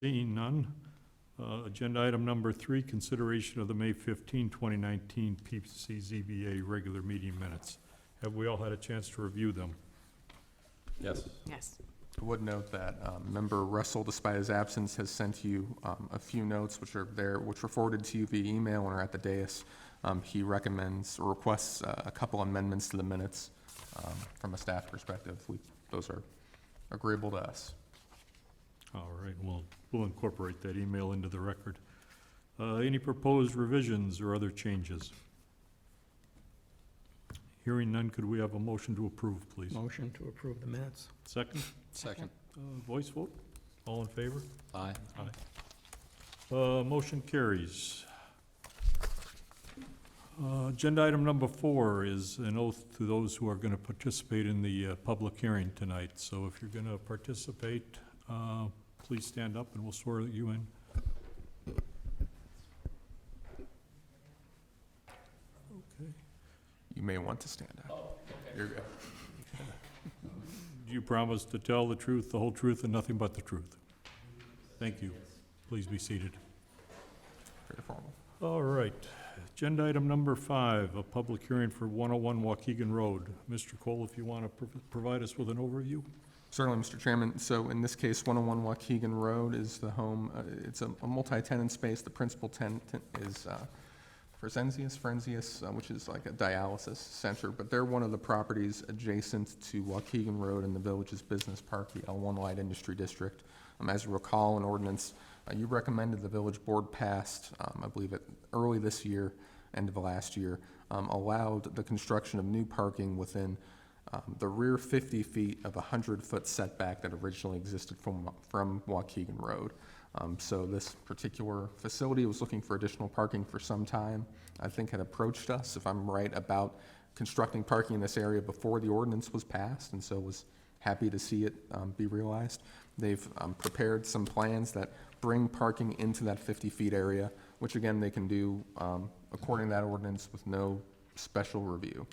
Seeing none, agenda item number 3, consideration of the May 15, 2019 PCZBA regular meeting minutes. Have we all had a chance to review them? Yes. Yes. I would note that Member Russell, despite his absence, has sent you a few notes which were forwarded to you via email and are at the dais. He recommends or requests a couple amendments to the minutes from a staff perspective. Those are agreeable to us. All right, we'll incorporate that email into the record. Any proposed revisions or other changes? Hearing none, could we have a motion to approve, please? Motion to approve the minutes. Second? Second. Voice vote? All in favor? Aye. Motion carries. Agenda item number 4 is an oath to those who are going to participate in the public hearing tonight. So if you're going to participate, please stand up and we'll swear you in. Okay. You may want to stand up. You're good. Do you promise to tell the truth, the whole truth, and nothing but the truth? Thank you. Please be seated. Very formal. All right. Agenda item number 5, a public hearing for 101 Waukegan Road. Mr. Cole, if you want to provide us with an overview? Certainly, Mr. Chairman. So in this case, 101 Waukegan Road is the home. It's a multi-tenant space. The principal tenant is Fresenius, which is like a dialysis center. But they're one of the properties adjacent to Waukegan Road in the village's business park, the L1 Light Industry District. As you recall, an ordinance you recommended the village board passed, I believe early this year, end of last year, allowed the construction of new parking within the rear 50 feet of a 100-foot setback that originally existed from Waukegan Road. So this particular facility was looking for additional parking for some time. I think had approached us, if I'm right, about constructing parking in this area before the ordinance was passed, and so was happy to see it be realized. They've prepared some plans that bring parking into that 50 feet area, which again they can do according to that ordinance with no special review.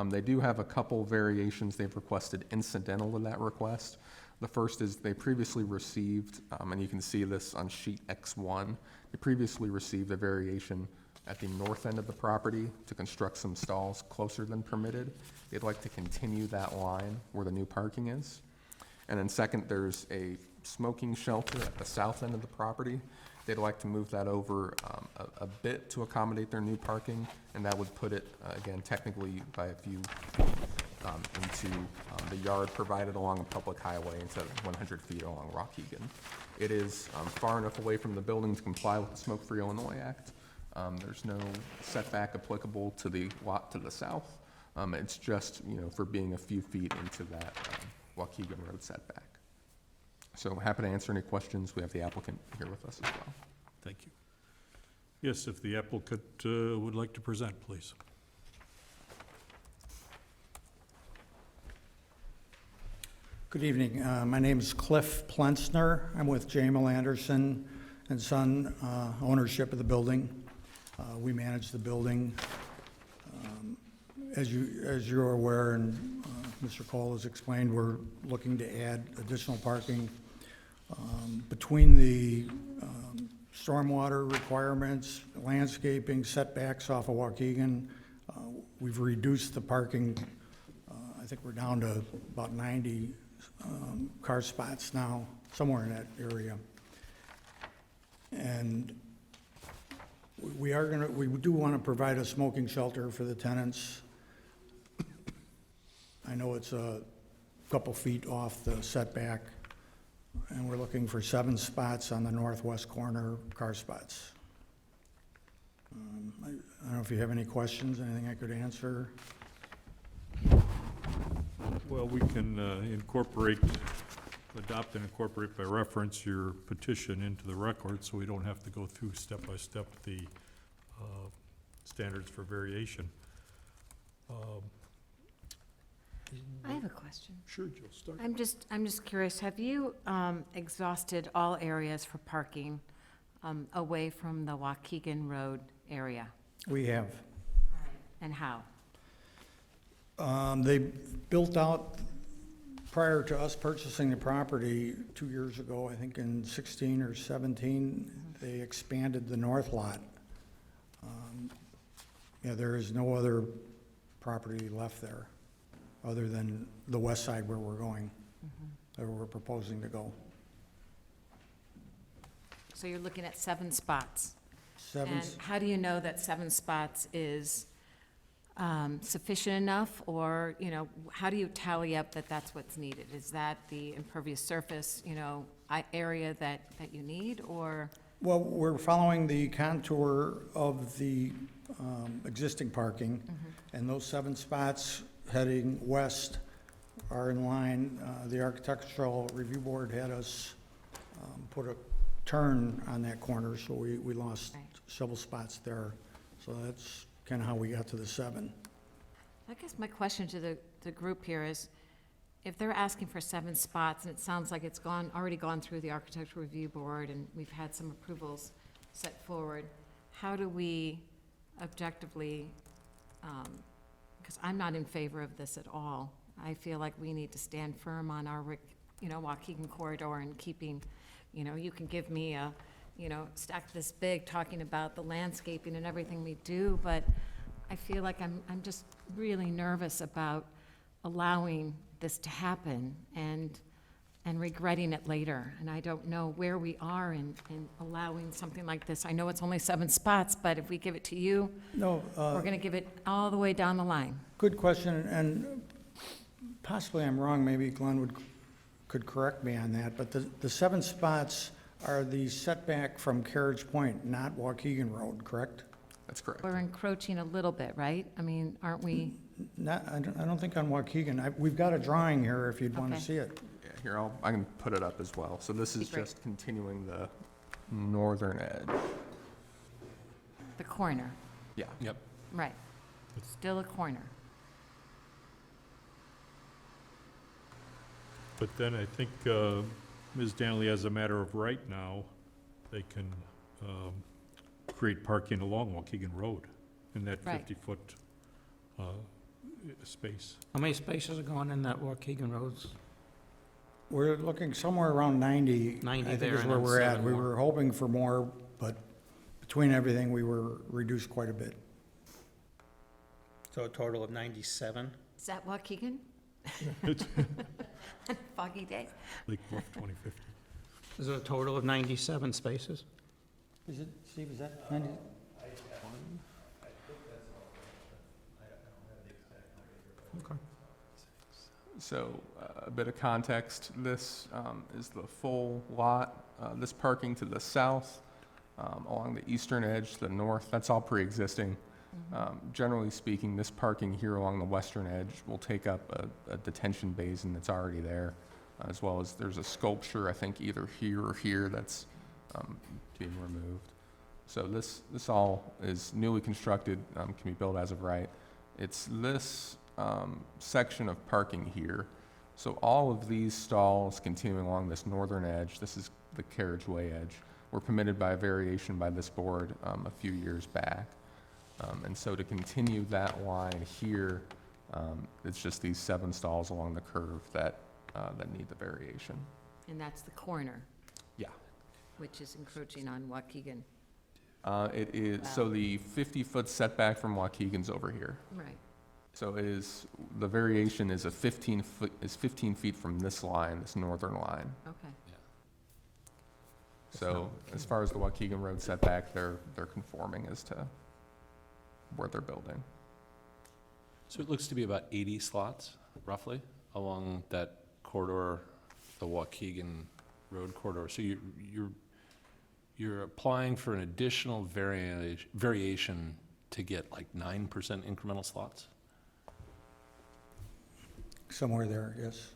They do have a couple variations they've requested incidental to that request. The first is they previously received, and you can see this on sheet X1, they previously received a variation at the north end of the property to construct some stalls closer than permitted. They'd like to continue that line where the new parking is. And then second, there's a smoking shelter at the south end of the property. They'd like to move that over a bit to accommodate their new parking, and that would put it, again, technically by a few feet into the yard provided along a public highway instead of 100 feet along Waukegan. It is far enough away from the building to comply with the Smoke-Free Illinois Act. There's no setback applicable to the lot to the south. It's just, for being a few feet into that Waukegan Road setback. So happy to answer any questions. We have the applicant here with us as well. Thank you. Yes, if the applicant would like to present, please. Good evening. My name is Cliff Plensner. I'm with Jamal Anderson and Son, ownership of the building. We manage the building. As you're aware, and Mr. Cole has explained, we're looking to add additional parking between the stormwater requirements, landscaping, setbacks off of Waukegan. We've reduced the parking. I think we're down to about 90 car spots now, somewhere in that area. And we do want to provide a smoking shelter for the tenants. I know it's a couple feet off the setback, and we're looking for 7 spots on the northwest corner, car spots. I don't know if you have any questions, anything I could answer. Well, we can adopt and incorporate by reference your petition into the record, so we don't have to go through step by step the standards for variation. I have a question. Sure, Jill, start. I'm just curious, have you exhausted all areas for parking away from the Waukegan Road area? We have. And how? They built out prior to us purchasing the property 2 years ago, I think in 16 or 17, they expanded the north lot. Yeah, there is no other property left there, other than the west side where we're going, or we're proposing to go. So you're looking at 7 spots. Seven, And how do you know that 7 spots is sufficient enough? Or, you know, how do you tally up that that's what's needed? Is that the impervious surface, you know, area that you need, or? well, we're following the contour of the existing parking, and those 7 spots heading west are in line. The Architectural Review Board had us put a turn on that corner, so we lost Right. several spots there. So that's kind of how we got to the 7. I guess my question to the group here is, if they're asking for 7 spots, and it sounds like it's already gone through the Architectural Review Board, and we've had some approvals set forward, how do we objectively, because I'm not in favor of this at all. I feel like we need to stand firm on our, you know, Waukegan corridor and keeping, you know, you can give me a, you know, stack this big talking about the landscaping and everything we do, but I feel like I'm just really nervous about allowing this to happen and regretting it later. And I don't know where we are in allowing something like this. I know it's only 7 spots, but if we give it to you, No, we're gonna give it all the way down the line. good question, and possibly I'm wrong, maybe Glenn could correct me on that, but the 7 spots are the setback from Carriage Point, not Waukegan Road, correct? That's correct. We're encroaching a little bit, right? I mean, aren't we? Not, I don't think on Waukegan. We've got a drawing here if you'd want to Okay. see it. Yeah, here, I can put it up as well. So this is Be great. just continuing the northern edge. The corner, Yeah. Yep. right. Still a corner. But then I think Ms. Danley, as a matter of right now, they can create parking along Waukegan Road in that Right. 50-foot space. How many spaces are going in that Waukegan Roads? We're looking somewhere around 90. 90 I think there is and where then we're at. 7 We more. were hoping for more, but between everything, we were reduced quite a bit. So a total of 97? Is that Waukegan? Foggy day. Lake Bluff 2050. Is it a total of 97 spaces? Is it, Steve, is that 90? Okay. So a bit of context, this is the full lot. This parking to the south, along the eastern edge, to the north, that's all pre-existing. Generally speaking, this parking here along the western edge will take up a detention basin that's already there, as well as there's a sculpture, I think either here or here, that's being removed. So this all is newly constructed, can be built as of right. It's this section of parking here. So all of these stalls continuing along this northern edge, this is the carriageway edge, were permitted by a variation by this board a few years back. And so to continue that line here, it's just these 7 stalls along the curve that need the variation. And that's the corner, Yeah. which is encroaching on Waukegan. It is, so the 50-foot setback from Waukegan's over here. Right. So it is, the variation is 15 feet from this line, this northern line. Okay. So as far as the Waukegan Road setback, they're conforming as to where they're building. So it looks to be about 80 slots, roughly, along that corridor, the Waukegan Road corridor. So you're applying for an additional variation to get like 9% incremental slots? Somewhere there, yes.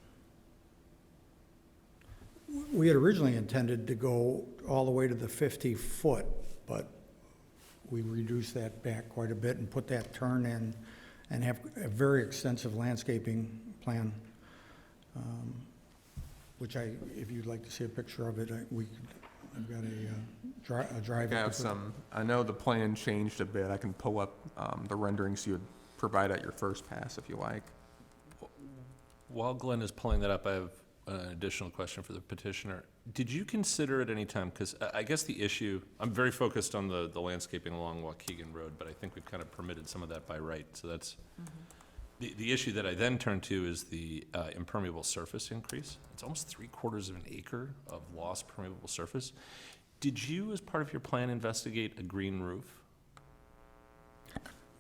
We had originally intended to go all the way to the 50-foot, but we reduced that back quite a bit and put that turn in and have a very extensive landscaping plan, which if you'd like to see a picture of it, I've got a drive. I have some, I know the plan changed a bit. I can pull up the renderings you would provide at your first pass if you like. While Glenn is pulling that up, I have an additional question for the petitioner. Did you consider at any time, because I guess the issue, I'm very focused on the landscaping along Waukegan Road, but I think we've kind of permitted some of that by right, so that's, the issue that I then turn to is the impermeable surface increase. It's almost 3/4 of an acre of lost permeable surface. Did you, as part of your plan, investigate a green roof?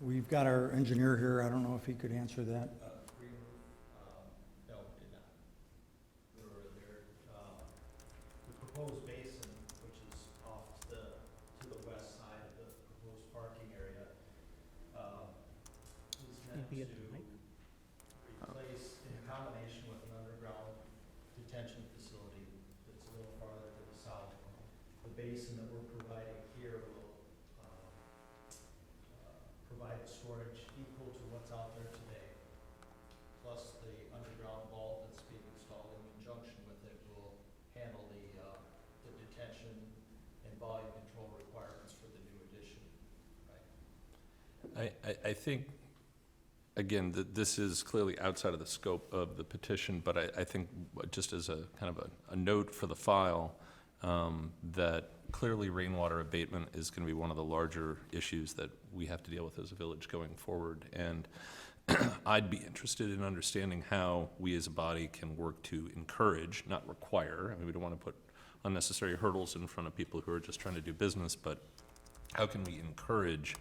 We've got our engineer here, I don't know if he could answer that. No, we did not. We were there, the proposed basin, which is off to the west side of the proposed parking area, is meant Maybe to at night. replace, in combination with an underground detention facility that's a little farther to the south. The basin that we're providing here will, provide storage equal to what's out there today. Plus the underground vault that's being installed in conjunction with it will handle the detention and volume control requirements for the new addition. I think, again, that this is clearly outside of the scope of the petition, but I think just as a kind of a note for the file, that clearly rainwater abatement is going to be one of the larger issues that we have to deal with as a village going forward. And I'd be interested in understanding how we as a body can work to encourage, not require. I mean, we don't want to put unnecessary hurdles in front of people who are just trying to do business, but how can we encourage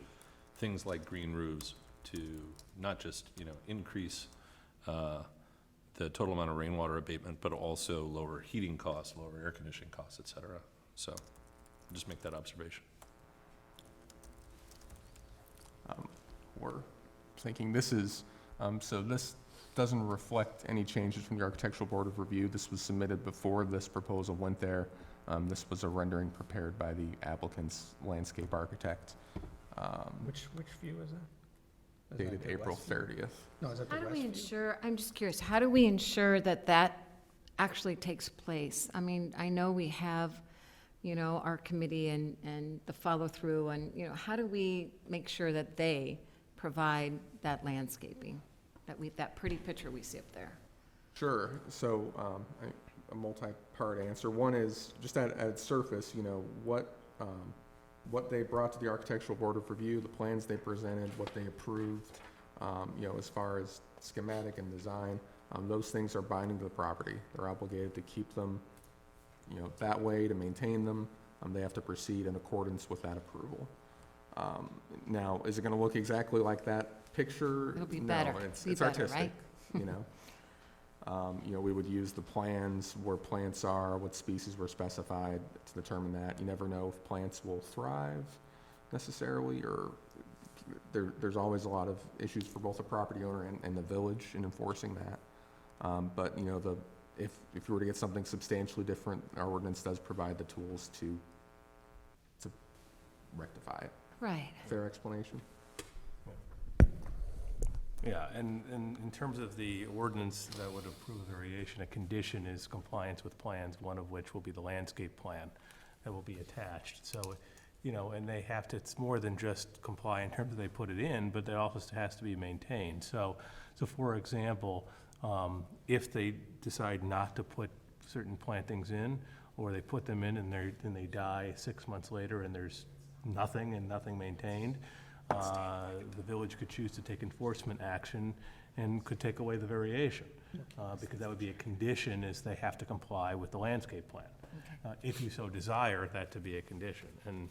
things like green roofs to not just, increase the total amount of rainwater abatement, but also lower heating costs, lower air conditioning costs, et cetera. So just make that observation. We're thinking this is, so this doesn't reflect any changes from the Architectural Board of Review. This was submitted before this proposal went there. This was a rendering prepared by the applicant's landscape architect, Which view is that? Is that dated the April west view? 30th. No, is that the How do west we view? ensure, I'm just curious, how do we ensure that that actually takes place? I mean, I know we have, our committee and the follow-through, and, how do we make sure that they provide that landscaping, that pretty picture we see up there? Sure. So a multi-part answer. One is just at surface, what they brought to the Architectural Board of Review, the plans they presented, what they approved, as far as schematic and design, those things are binding to the property. They're obligated to keep them, that way, to maintain them. They have to proceed in accordance with that approval. Now, is it going to look exactly like that picture? It'll be No, better. it's Be better, artistic, right? we would use the plans, where plants are, what species were specified to determine that. You never know if plants will thrive necessarily, or there's always a lot of issues for both the property owner and the village in enforcing that. But, if you were to get something substantially different, our ordinance does provide the tools to rectify it. Right. Fair explanation? Yeah, and in terms of the ordinance that would approve variation, a condition is compliance with plans, one of which will be the landscape plan that will be attached. So, and they have to, it's more than just comply in terms of they put it in, but it also has to be maintained. So for example, if they decide not to put certain plantings in, or they put them in and they die 6 months later and there's nothing maintained, the village could choose to take enforcement action and could take away the variation, because that would be a condition, is they have to comply with the landscape plan. If you so desire that to be a condition. And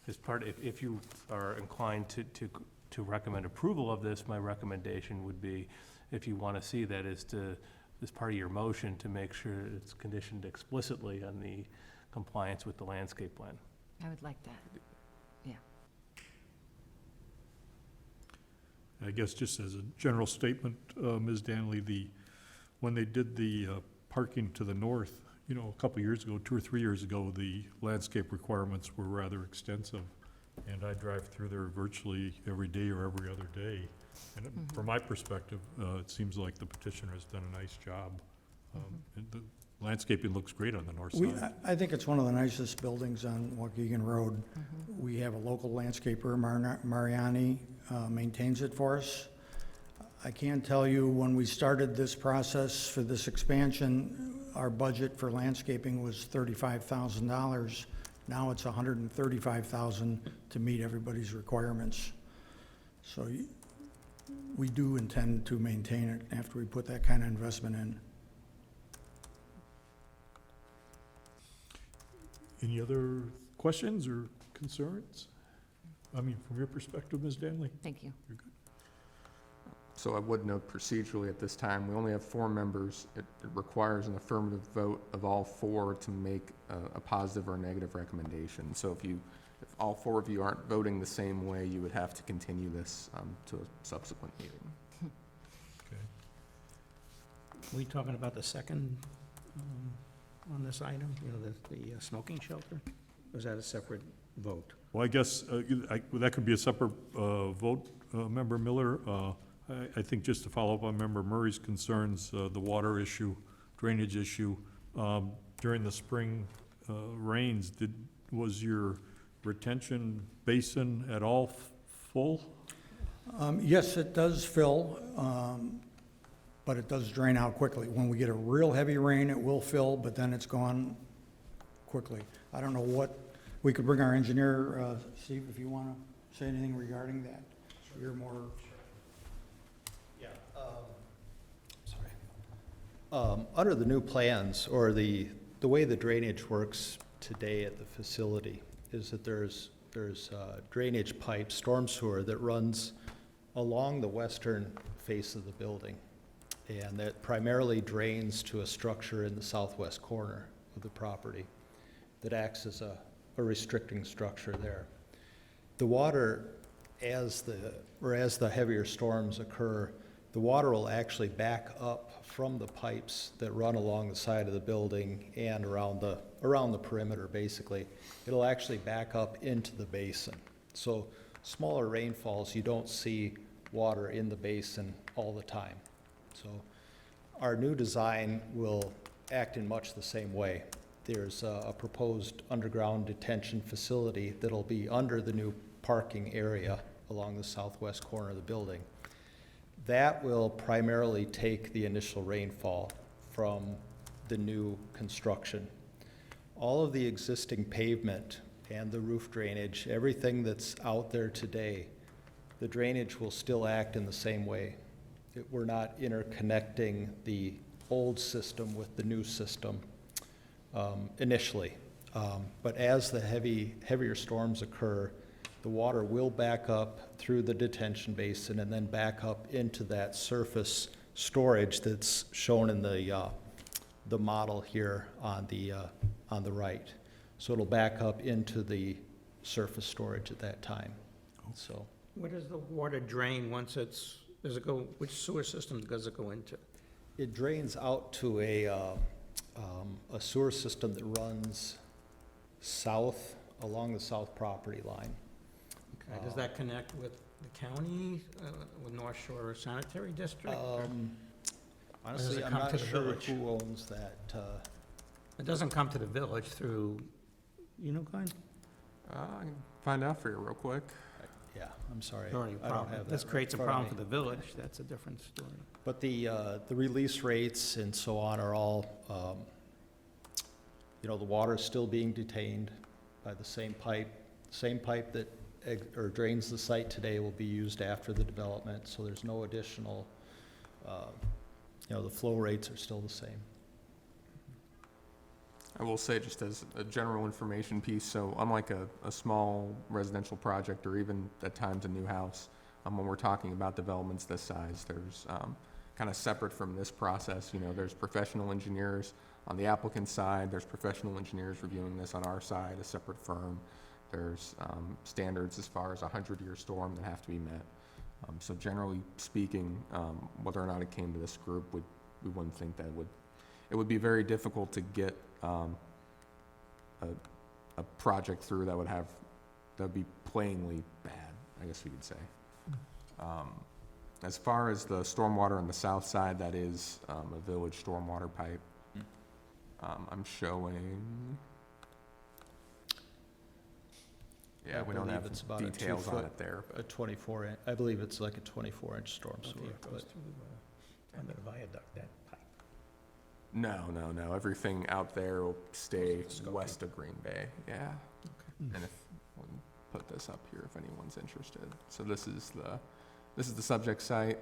as part, if you are inclined to recommend approval of this, my recommendation would be, if you want to see that, is to, as part of your motion, to make sure it's conditioned explicitly on the compliance with the landscape plan. I would like that. Yeah. I guess just as a general statement, Ms. Danley, when they did the parking to the north, a couple years ago, 2 or 3 years ago, the landscape requirements were rather extensive. And I drive through there virtually every day or every other day. And from my perspective, it seems like the petitioner has done a nice job. And the landscaping looks great on the north side. I think it's one of the nicest buildings on Waukegan Road. We have a local landscaper, Mariani, maintains it for us. I can tell you, when we started this process for this expansion, our budget for landscaping was $35,000. Now it's $135,000 to meet everybody's requirements. So we do intend to maintain it after we put that kind of investment in. Any other questions or concerns? I mean, from your perspective, Ms. Danley? Thank you. So I would note procedurally at this time, we only have 4 members. It requires an affirmative vote of all 4 to make a positive or negative recommendation. So if all 4 of you aren't voting the same way, you would have to continue this to a subsequent meeting. Okay. Are we talking about the second on this item, you know, the smoking shelter? Or is that a separate vote? Well, I guess that could be a separate vote, Member Miller. I think just to follow up on Member Murray's concerns, the water issue, drainage issue, during the spring rains, was your retention basin at all full? Yes, it does fill, but it does drain out quickly. When we get a real heavy rain, it will fill, but then it's gone quickly. I don't know what, we could bring our engineer, Steve, if you want to say anything regarding that. You're more, Yeah, under the new plans, or the way the drainage works today at the facility, is that there's drainage pipe, storm sewer, that runs along the western face of the building, and that primarily drains to a structure in the southwest corner of the property that acts as a restricting structure there. The water, as the heavier storms occur, the water will actually back up from the pipes that run along the side of the building and around the perimeter, basically. It'll actually back up into the basin. So smaller rainfalls, you don't see water in the basin all the time. So our new design will act in much the same way. There's a proposed underground detention facility that'll be under the new parking area along the southwest corner of the building. That will primarily take the initial rainfall from the new construction. All of the existing pavement and the roof drainage, everything that's out there today, the drainage will still act in the same way. We're not interconnecting the old system with the new system initially. But as the heavier storms occur, the water will back up through the detention basin and then back up into that surface storage that's shown in the model here on the right. So it'll back up into the surface storage at that time. So Where does the water drain once which sewer system does it go into? it drains out to a sewer system that runs south along the south property line. Okay, does that connect with the county, with North Shore Sanitary District? or- Honestly, it I'm come not to the sure village? who owns that. It doesn't come to the village through, Glenn? I can find out for you real quick. Yeah, I'm sorry. Already a I don't problem. have that This right creates a in front of problem me. for the village, that's a different story. But the release rates and so on are all, the water's still being detained by the same pipe. Same pipe that drains the site today will be used after the development, so there's no additional, the flow rates are still the same. I will say, just as a general information piece, so unlike a small residential project or even at times a new house, when we're talking about developments this size, there's kind of separate from this process, there's professional engineers on the applicant's side, there's professional engineers reviewing this on our side, a separate firm. There's standards as far as a 100-year storm that have to be met. So generally speaking, whether or not it came to this group, we wouldn't think that it would be very difficult to get a project through that would be plainly bad, I guess we could say. As far as the stormwater on the south side, that is a village stormwater pipe. I'm showing, Yeah, we don't believe have it's about a details on 2-foot it there, A but 24 inch, I believe it's like a 24-inch storm Okay, sewer, it goes but through, under the viaduct, that pipe. no. Everything out there will stay Scoping. west of Green Bay, yeah. Hmm. And if, we'll put this up here if anyone's interested. So this is the subject site.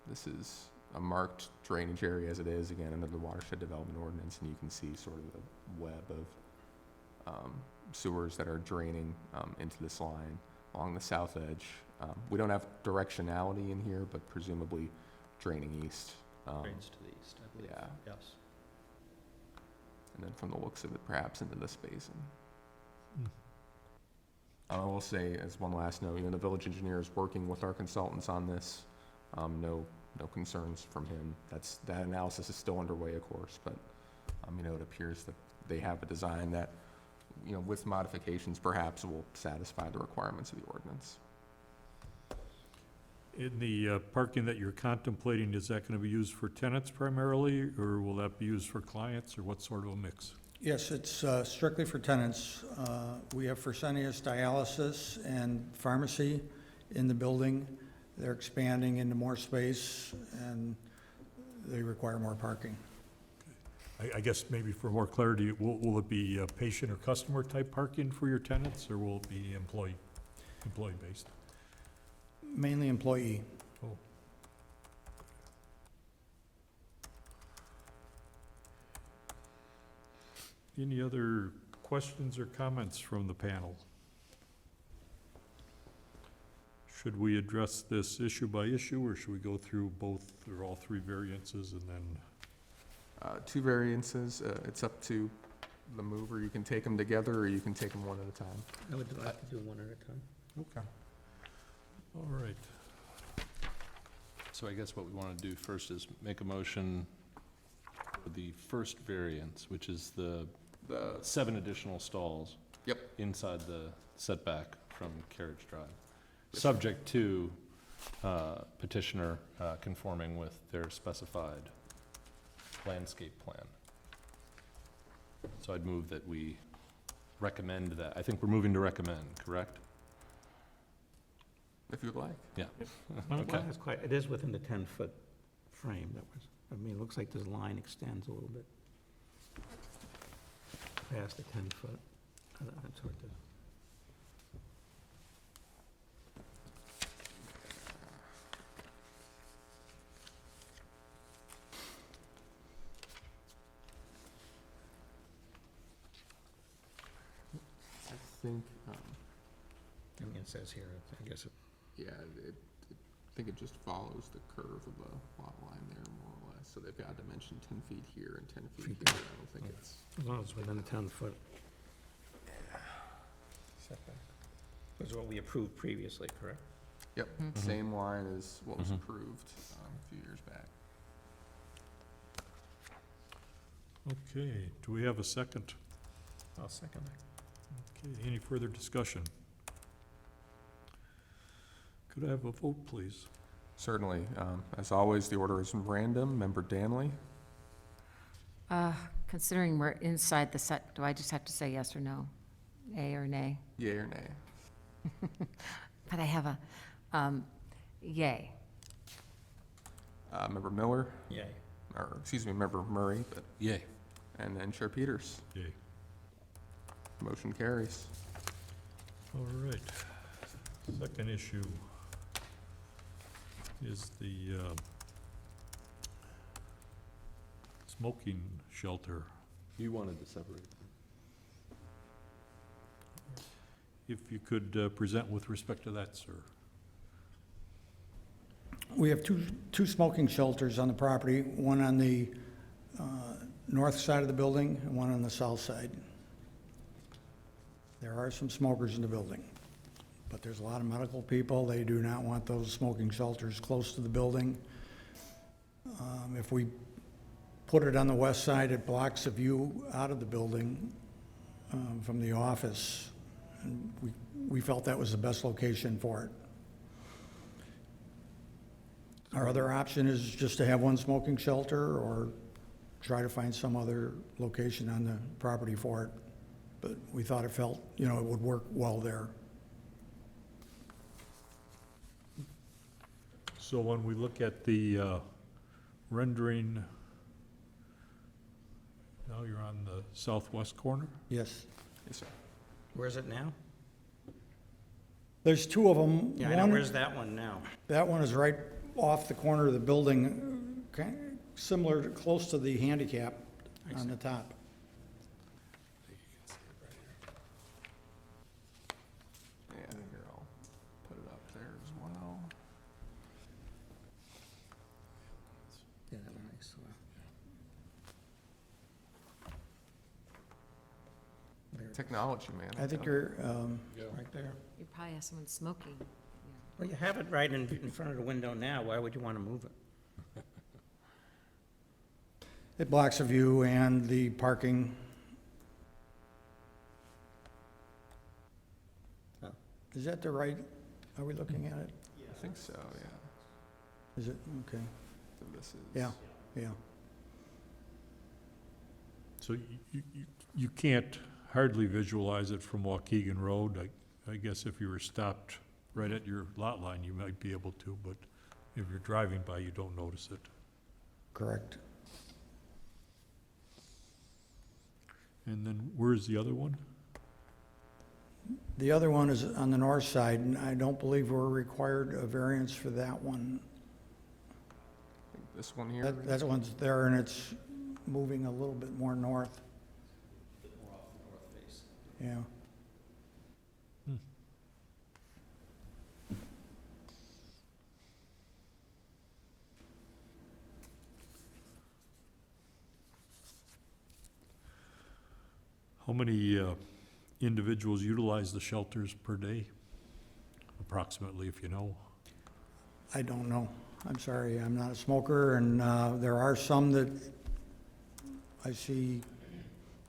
This is a marked drainage area as it is, again, under the watershed development ordinance, and you can see sort of the web of sewers that are draining into this line along the south edge. We don't have directionality in here, but presumably draining east. drains to the east, I believe. Yeah. Yes. And then from the looks of it, perhaps into this basin. Hmm. I will say, as one last note, the village engineer is working with our consultants on this. No concerns from him. That analysis is still underway, of course, but, it appears that they have a design that, with modifications perhaps will satisfy the requirements of the ordinance. In the parking that you're contemplating, is that gonna be used for tenants primarily, or will that be used for clients, or what sort of a mix? Yes, it's strictly for tenants. We have Fresenius Dialysis and Pharmacy in the building. They're expanding into more space, and they require more parking. I guess maybe for more clarity, will it be patient or customer type parking for your tenants, or will it be employee-based? Mainly employee. Oh. Any other questions or comments from the panel? Should we address this issue by issue, or should we go through both or all three variances and then? Two variances, it's up to the mover. You can take them together, or you can take them one at a time. I would like to do one at a time. Okay. All right. So I guess what we want to do first is make a motion for the first variance, which is the 7 additional stalls. Yep. Inside the setback from Carriage Drive, subject to petitioner conforming with their specified landscape plan. So I'd move that we recommend that. I think we're moving to recommend, correct? If you'd like. Okay. It is within the 10-foot frame. It looks like this line extends a little bit past the 10-foot. That's hard to. I think, It says here, I guess, yeah, I think it just follows the curve of the lot line there, more or less. So they've got a dimension 10 feet here and 10 feet here. I don't think it's. as long as it's within the 10-foot setback. Was what we approved previously, correct? Yep, Mhm. same line as what was Mhm. approved a few years back. Okay, do we have a second? I'll second that. Okay, any further discussion? Could I have a vote, please? Certainly. As always, the order is random. Member Danley? Considering we're inside the set, do I just have to say yes or no? A or nay? Yea or nay? But I have a, yay. Member Miller? Yay. Or, excuse me, Member Murray, but, Yay. and then Chair Peters. Yay. Motion carries. All right. Second issue is the smoking shelter. You wanted to separate. If you could present with respect to that, sir. We have two smoking shelters on the property, one on the north side of the building and one on the south side. There are some smokers in the building, but there's a lot of medical people. They do not want those smoking shelters close to the building. If we put it on the west side, it blocks the view out of the building from the office. And we felt that was the best location for it. Our other option is just to have one smoking shelter or try to find some other location on the property for it. but we thought it felt, you know, it would work well there. So when we look at the rendering, now you're on the southwest corner? Yes. Yes, sir. Where is it now? There's two of them. Yeah, I know, where's that one now? That one is right off the corner of the building, similar, close to the handicap on the top. Yeah, here, I'll put it up there as well. Yeah, that one I saw. Technology, man. I think you're, Right there. You probably have someone smoking. Well, you have it right in front of the window now, why would you want to move it? it blocks the view and the parking. Oh. Is that the right, are we looking at it? I think so, yeah. Is it, okay, So this is. yeah, yeah. So you can't hardly visualize it from Waukegan Road. I guess if you were stopped right at your lot line, you might be able to, but if you're driving by, you don't notice it. Correct. And then where's the other one? The other one is on the north side, and I don't believe we're required a variance for that one. I think this one here. That one's there, and it's moving a little bit more north. bit more off the north face. Yeah. How many individuals utilize the shelters per day? Approximately, if you know. I don't know. I'm sorry, I'm not a smoker, and there are some that I see,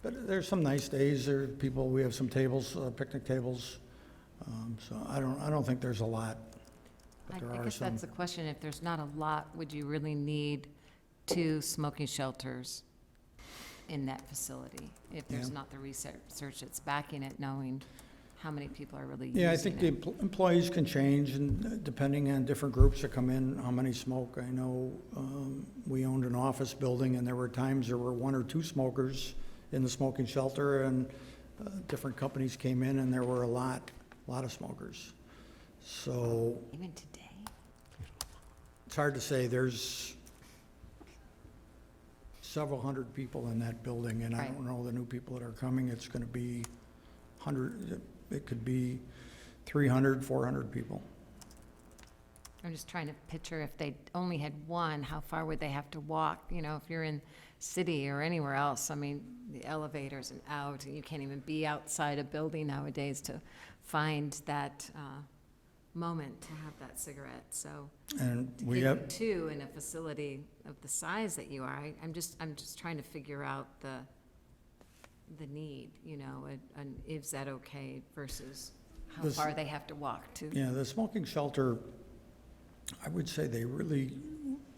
but there's some nice days. There are people, we have some tables, picnic tables. So I don't think there's a lot, but there I are guess some. that's the question. If there's not a lot, would you really need 2 smoking shelters in that facility? If there's Yeah. not the research that's backing it, knowing how many people are really using it? Yeah, I think the employees can change, and depending on different groups that come in, how many smoke. I know we owned an office building, and there were times there were 1 or 2 smokers in the smoking shelter, and different companies came in, and there were a lot of smokers. So Even today? it's hard to say. There's several hundred people in that building, and I Right. don't know the new people that are coming. It's going to be 100, it could be 300, 400 people. I'm just trying to picture if they only had 1, how far would they have to walk? You know, if you're in city or anywhere else, I mean, the elevators and out, and you can't even be outside a building nowadays to find that moment to have that cigarette, so. And To we get have, 2 in a facility of the size that you are, I'm just trying to figure out the need, you know, and is that okay versus how This- far they have to walk to. yeah, the smoking shelter, I would say they really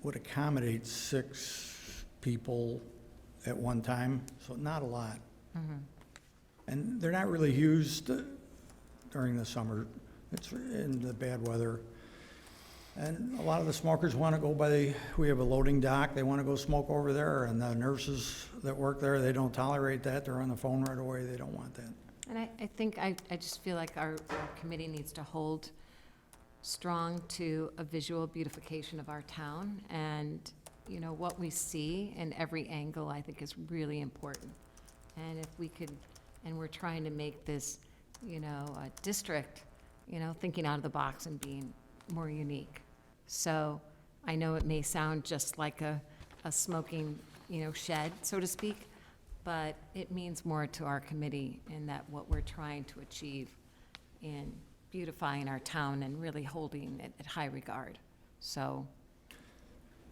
would accommodate 6 people at one time, so not a lot. And they're not really used during the summer. It's in the bad weather. And a lot of the smokers want to go we have a loading dock, they want to go smoke over there, and the nurses that work there, they don't tolerate that. They're on the phone right away, they don't want that. And I think, I just feel like our committee needs to hold strong to a visual beautification of our town. And, you know, what we see in every angle, I think, is really important. And if we could, and we're trying to make this, you know, a district, you know, thinking out of the box and being more unique. So I know it may sound just like a smoking, you know, shed, so to speak, but it means more to our committee in that what we're trying to achieve in beautifying our town and really holding it at high regard. So,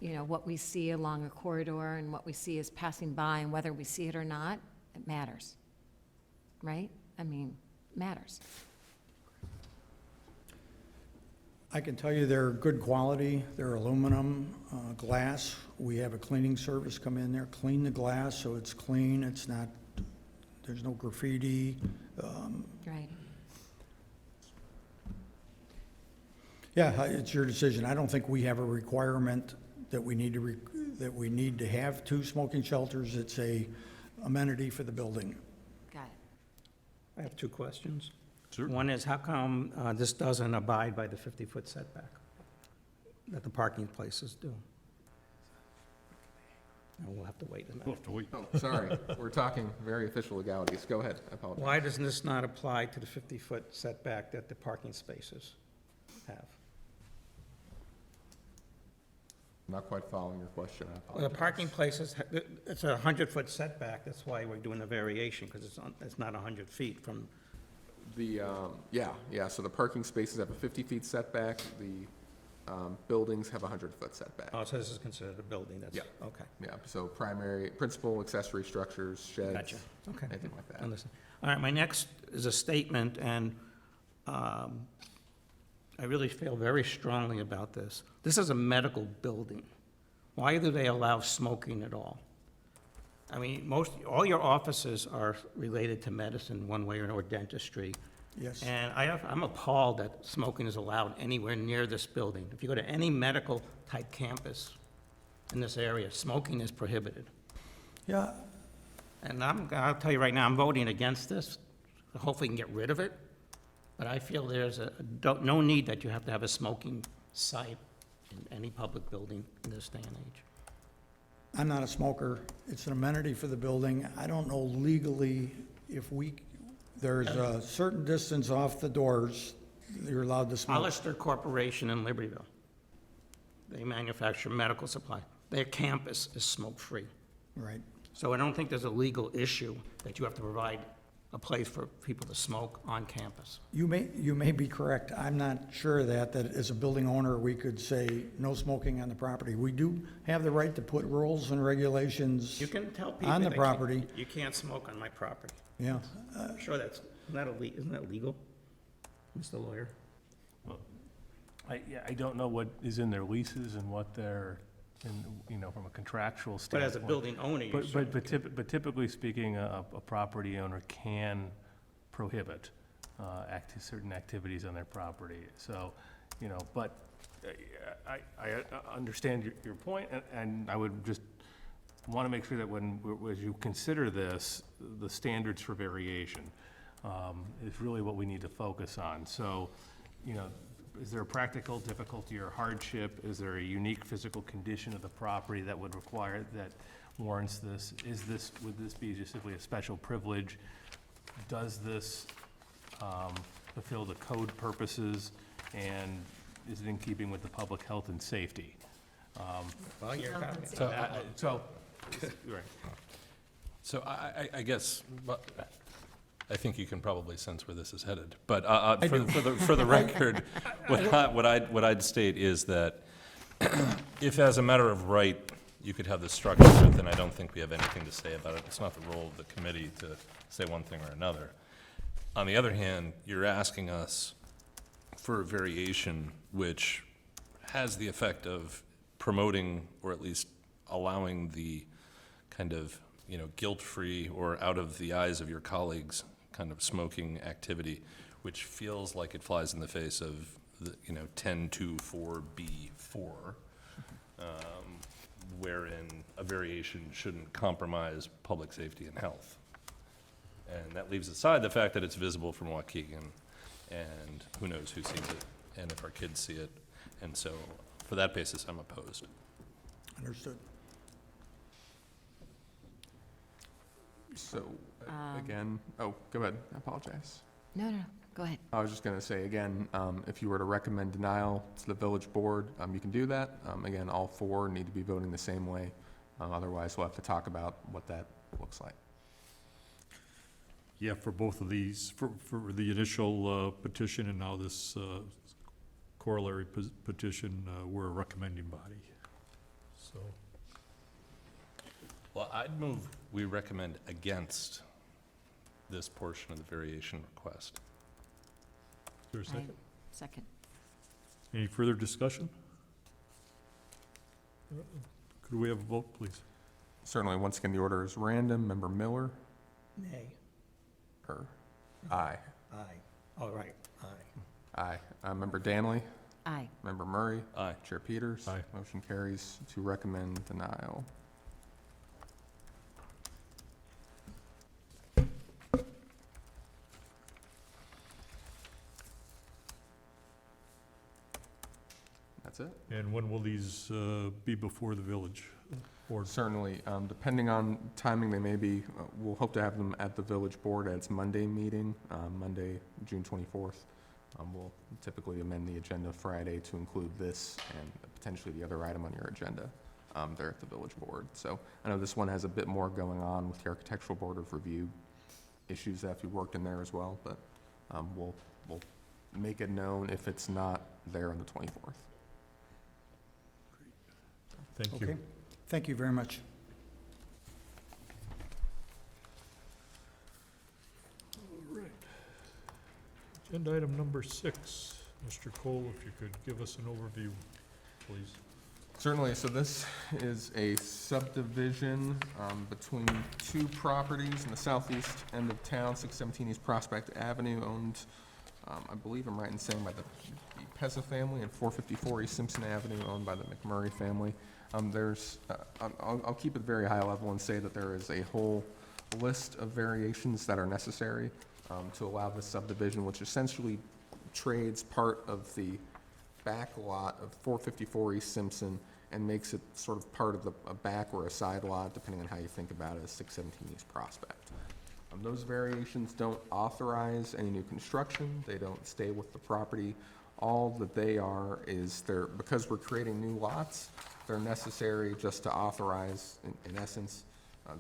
you know, what we see along a corridor and what we see as passing by, and whether we see it or not, it matters, right? I mean, it matters. I can tell you they're good quality. They're aluminum, glass. We have a cleaning service come in there, clean the glass so it's clean. It's not there's no graffiti. Right. Yeah, it's your decision. I don't think we have a requirement that we need to have 2 smoking shelters. It's a amenity for the building. Got it. I have 2 questions. Certainly. One is, how come this doesn't abide by the 50-foot setback that the parking places do? And we'll have to wait a We'll minute. have to wait. Oh, sorry, we're talking very official legalities. Go ahead, I apologize. Why does this not apply to the 50-foot setback that the parking spaces have? I'm not quite following your question, I Well, apologize. the parking places, it's a 100-foot setback, that's why we're doing a variation, because it's not 100 feet from, Yeah, so the parking spaces have a 50 feet setback, the buildings have a 100-foot setback. oh, so this is considered a building, that's, Yeah. okay, Yeah, so principal, accessory structures, sheds, gotcha, okay. anything like that. Understand. All right, my next is a statement, and I really feel very strongly about this. This is a medical building. Why do they allow smoking at all? I mean, all your offices are related to medicine one way or another, or dentistry. Yes. And I'm appalled that smoking is allowed anywhere near this building. If you go to any medical-type campus in this area, smoking is prohibited. Yeah, And I'll tell you right now, I'm voting against this. Hopefully we can get rid of it. But I feel there's no need that you have to have a smoking site in any public building in this day and age. I'm not a smoker. It's an amenity for the building. I don't know legally if there's a certain distance off the doors, you're allowed to smoke. Hollister Corporation in Libertyville, they manufacture medical supply. Their campus is smoke-free. Right. So I don't think there's a legal issue that you have to provide a place for people to smoke on campus. You may be correct. I'm not sure that as a building owner, we could say no smoking on the property. We do have the right to put rules and regulations. You can tell people. On the they property. can't- You can't smoke on my property. Yeah. I'm sure isn't that legal, Mr. Lawyer? I don't know what is in their leases and what they're, from a contractual But standpoint. as a building owner, you But should. but typically speaking, a property owner can prohibit certain activities on their property. So, but I understand your point, and I would just want to make sure that as you consider this, the standards for variation is really what we need to focus on. So, is there a practical difficulty or hardship? Is there a unique physical condition of the property that would require, that warrants this? Would this be just simply a special privilege? Does this fulfill the code purposes, and is it in keeping with the public health and safety? Well, you're Health and talking- Right. So I guess, I think you can probably sense where this is headed. But for the record, what I'd state is that if as a matter of right, you could have this structure, then I don't think we have anything to say about it. It's not the role of the committee to say one thing or another. On the other hand, you're asking us for a variation which has the effect of promoting, or at least allowing the kind of, guilt-free or out of the eyes of your colleagues kind of smoking activity, which feels like it flies in the face of the, 10.2.4B4, wherein a variation shouldn't compromise public safety and health. And that leaves aside the fact that it's visible from Waukegan, and who knows who sees it, and if our kids see it. And so, for that basis, I'm opposed. Understood. So, again, go ahead, I apologize. No, go ahead. I was just going to say, again, if you were to recommend denial to the village board, you can do that. Again, all 4 need to be voting the same way. Otherwise, we'll have to talk about what that looks like. Yeah, for both of these, for the initial petition and now this corollary petition, we're a recommending body. So, Well, I'd move we recommend against this portion of the variation request. is there a second? Second. Any further discussion? Could we have a vote, please? Certainly, once again, the order is random. Member Miller, Nay. or, aye. Aye. All right, aye. Aye. Member Danley? Aye. Member Murray? Aye. Chair Peters? Aye. Motion carries to recommend denial. That's it? And when will these be before the village board? Certainly, depending on timing, they may be, we'll hope to have them at the village board at its Monday meeting, Monday, June 24th. We'll typically amend the agenda Friday to include this and potentially the other item on your agenda there at the village board. So I know this one has a bit more going on with the Architectural Board of Review issues that have to be worked in there as well, but we'll make it known if it's not there on the 24th. Thank you. Okay, thank you very much. All right. Agenda item number 6. Mr. Cole, if you could give us an overview, please. Certainly, so this is a subdivision between two properties in the southeast end of town, 617 East Prospect Avenue, owned, I believe I'm right in saying, by the Pezza family, and 454 East Simpson Avenue, owned by the McMurray family. I'll keep it very high level and say that there is a whole list of variations that are necessary to allow this subdivision, which essentially trades part of the back lot of 454 East Simpson and makes it sort of part of a back or a side lot, depending on how you think about it, as 617 East Prospect. Those variations don't authorize any new construction. They don't stay with the property. All that they are is because we're creating new lots, they're necessary just to authorize, in essence,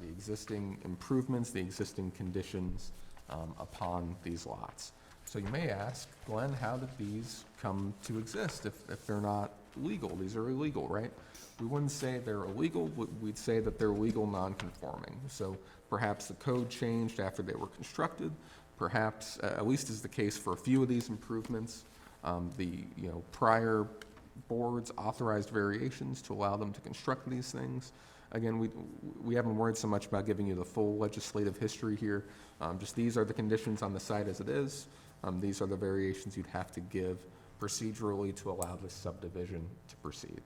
the existing improvements, the existing conditions upon these lots. So you may ask, Glenn, how did these come to exist if they're not legal? These are illegal, right? We wouldn't say they're illegal, we'd say that they're legal non-conforming. So perhaps the code changed after they were constructed, perhaps, at least is the case for a few of these improvements, the prior boards authorized variations to allow them to construct these things. Again, we haven't worried so much about giving you the full legislative history here. Just these are the conditions on the site as it is. These are the variations you'd have to give procedurally to allow this subdivision to proceed.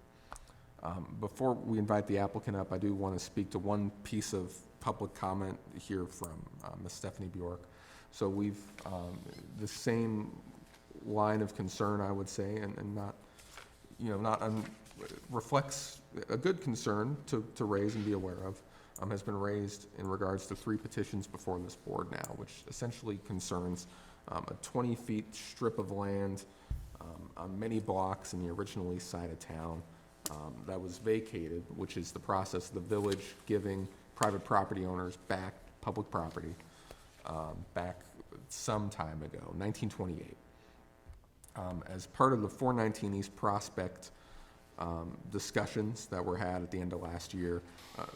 Before we invite the applicant up, I do want to speak to one piece of public comment here from Ms. Stephanie Bjork. So we've, the same line of concern, I would say, and reflects a good concern to raise and be aware of, has been raised in regards to 3 petitions before this board now, which essentially concerns a 20-feet strip of land on many blocks in the original east side of town that was vacated, which is the process of the village giving private property owners back public property back some time ago, 1928. As part of the 419 East Prospect discussions that were had at the end of last year,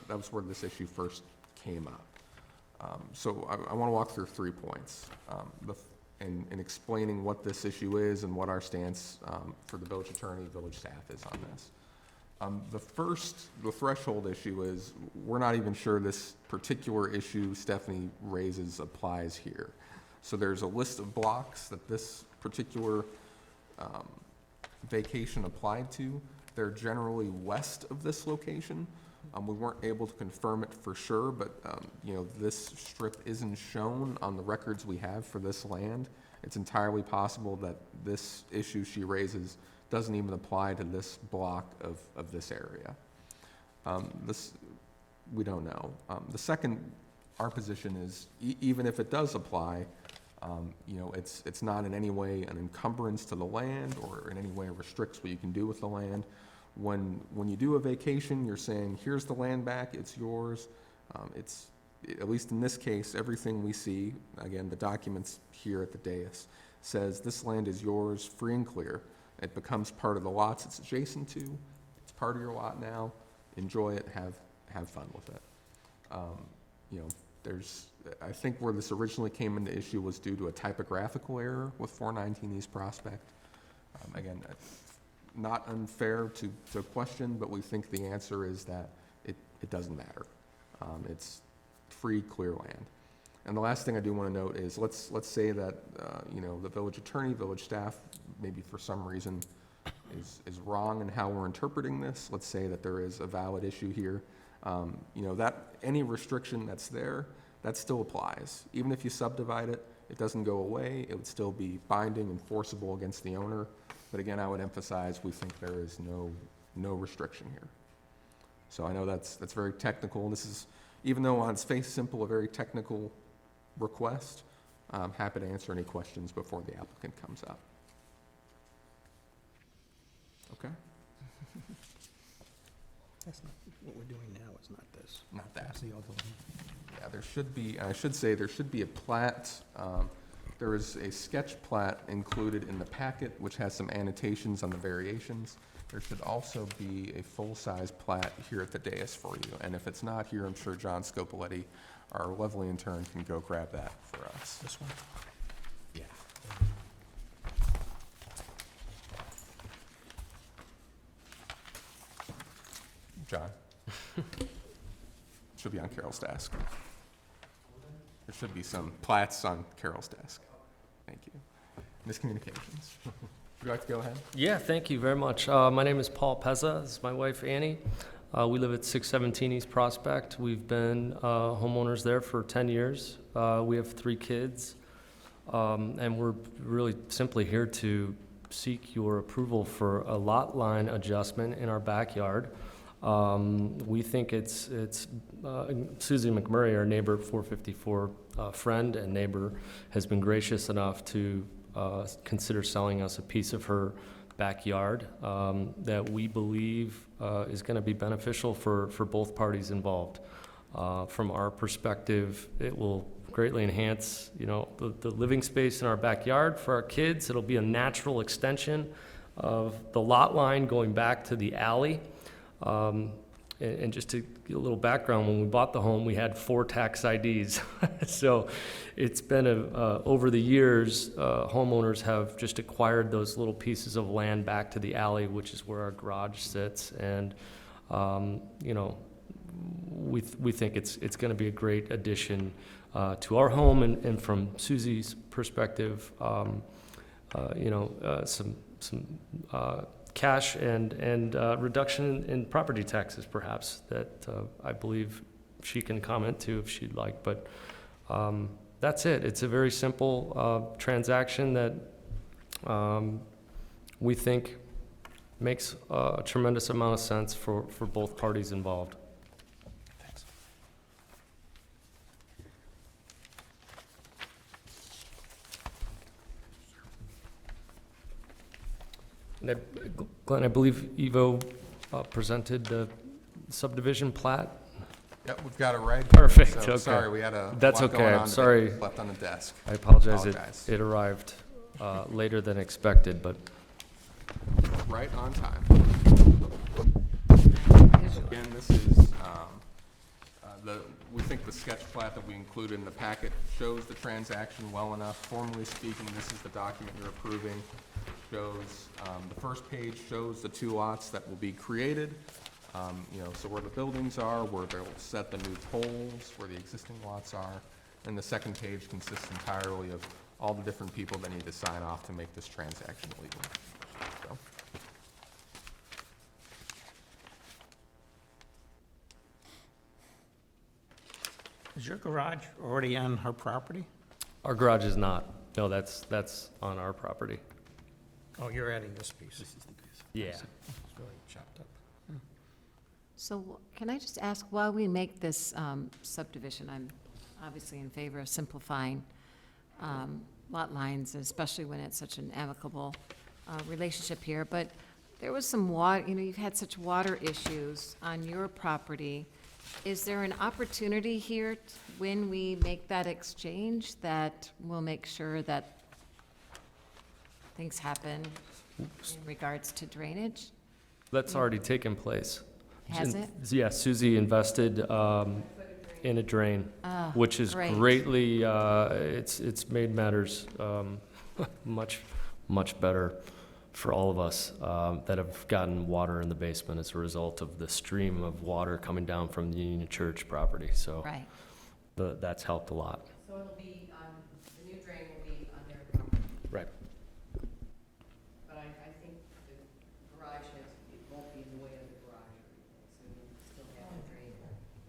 that was where this issue first came up. So I want to walk through 3 points in explaining what this issue is and what our stance for the village attorney, village staff is on this. The threshold issue is we're not even sure this particular issue Stephanie raises applies here. So there's a list of blocks that this particular vacation applied to. They're generally west of this location. We weren't able to confirm it for sure, but this strip isn't shown on the records we have for this land. It's entirely possible that this issue she raises doesn't even apply to this block of this area. We don't know. The second, our position is, even if it does apply, it's not in any way an encumbrance to the land or in any way restricts what you can do with the land. When you do a vacation, you're saying, here's the land back, it's yours. It's, at least in this case, everything we see, again, the documents here at the dais, says this land is yours, free and clear. It becomes part of the lots it's adjacent to. It's part of your lot now. Enjoy it, have fun with it. I think where this originally came into issue was due to a typographical error with 419 East Prospect. Again, not unfair to question, but we think the answer is that it doesn't matter. It's free, clear land. And the last thing I do want to note is, let's say that, you know, the village attorney, village staff, maybe for some reason is wrong in how we're interpreting this. Let's say that there is a valid issue here. You know, that, any restriction that's there, that still applies. Even if you subdivide it, it doesn't go away. It would still be binding and enforceable against the owner. But again, I would emphasize, we think there is no restriction here. So I know that's very technical. This is, even though on its face simple, a very technical request. I'm happy to answer any questions before the applicant comes up. Okay? That's not, what we're doing now is not this. Not that. That's the other one. Yeah, there should be, I should say, there should be a plat. There is a sketch plat included in the packet, which has some annotations on the variations. There should also be a full-size plat here at the dais for you. And if it's not here, I'm sure John Scopoletti, our lovely intern, can go grab that for us. This one? Yeah. John? Should be on Carol's desk. There should be some plats on Carol's desk. Thank you. Miscommunications. Would you like to go ahead? Yeah, thank you very much. My name is Paul Pezza. This is my wife, Annie. We live at 617 East Prospect. We've been homeowners there for 10 years. We have 3 kids, and we're really simply here to seek your approval for a lot line adjustment in our backyard. We think it's Susie McMurray, our neighbor at 454, friend and neighbor, has been gracious enough to consider selling us a piece of her backyard that we believe is going to be beneficial for both parties involved. From our perspective, it will greatly enhance, you know, the living space in our backyard for our kids. It'll be a natural extension of the lot line going back to the alley. And just to give a little background, when we bought the home, we had 4 tax IDs. So it's been over the years, homeowners have just acquired those little pieces of land back to the alley, which is where our garage sits. And, you know, we think it's going to be a great addition to our home. And from Susie's perspective, you know, some cash and reduction in property taxes, perhaps, that I believe she can comment to if she'd like. But that's it. It's a very simple transaction that we think makes a tremendous amount of sense for both parties involved. Thanks. And Glenn, I believe Evo presented the subdivision plat. Yep, we've got it right here. Perfect, So, okay. sorry, we had a That's lot okay, going I'm on today. sorry. Left on the desk. I apologize, Apologize. it arrived later than expected, but Right on time. Visual. Again, this is, we think the sketch plat that we included in the packet shows the transaction well enough. Formally speaking, this is the document you're approving. Shows, the first page shows the 2 lots that will be created. You know, so where the buildings are, where they'll set the new poles, where the existing lots are. And the second page consists entirely of all the different people that need to sign off to make this transaction legal. So. Is your garage already on her property? our garage is not. No, that's on our property. Oh, you're adding this piece. Yeah. It's really chopped up. So can I just ask, while we make this subdivision, I'm obviously in favor of simplifying lot lines, especially when it's such an amicable relationship here, but there was some water, you know, you've had such water issues on your property. Is there an opportunity here when we make that exchange that will make sure that things happen in regards to drainage? That's already taken place. Has it? Yeah, Susie invested in a drain, Ah, which is great. greatly, it's made matters much better for all of us that have gotten water in the basement as a result of the stream of water coming down from the Union Church property. So Right. that's helped a lot. So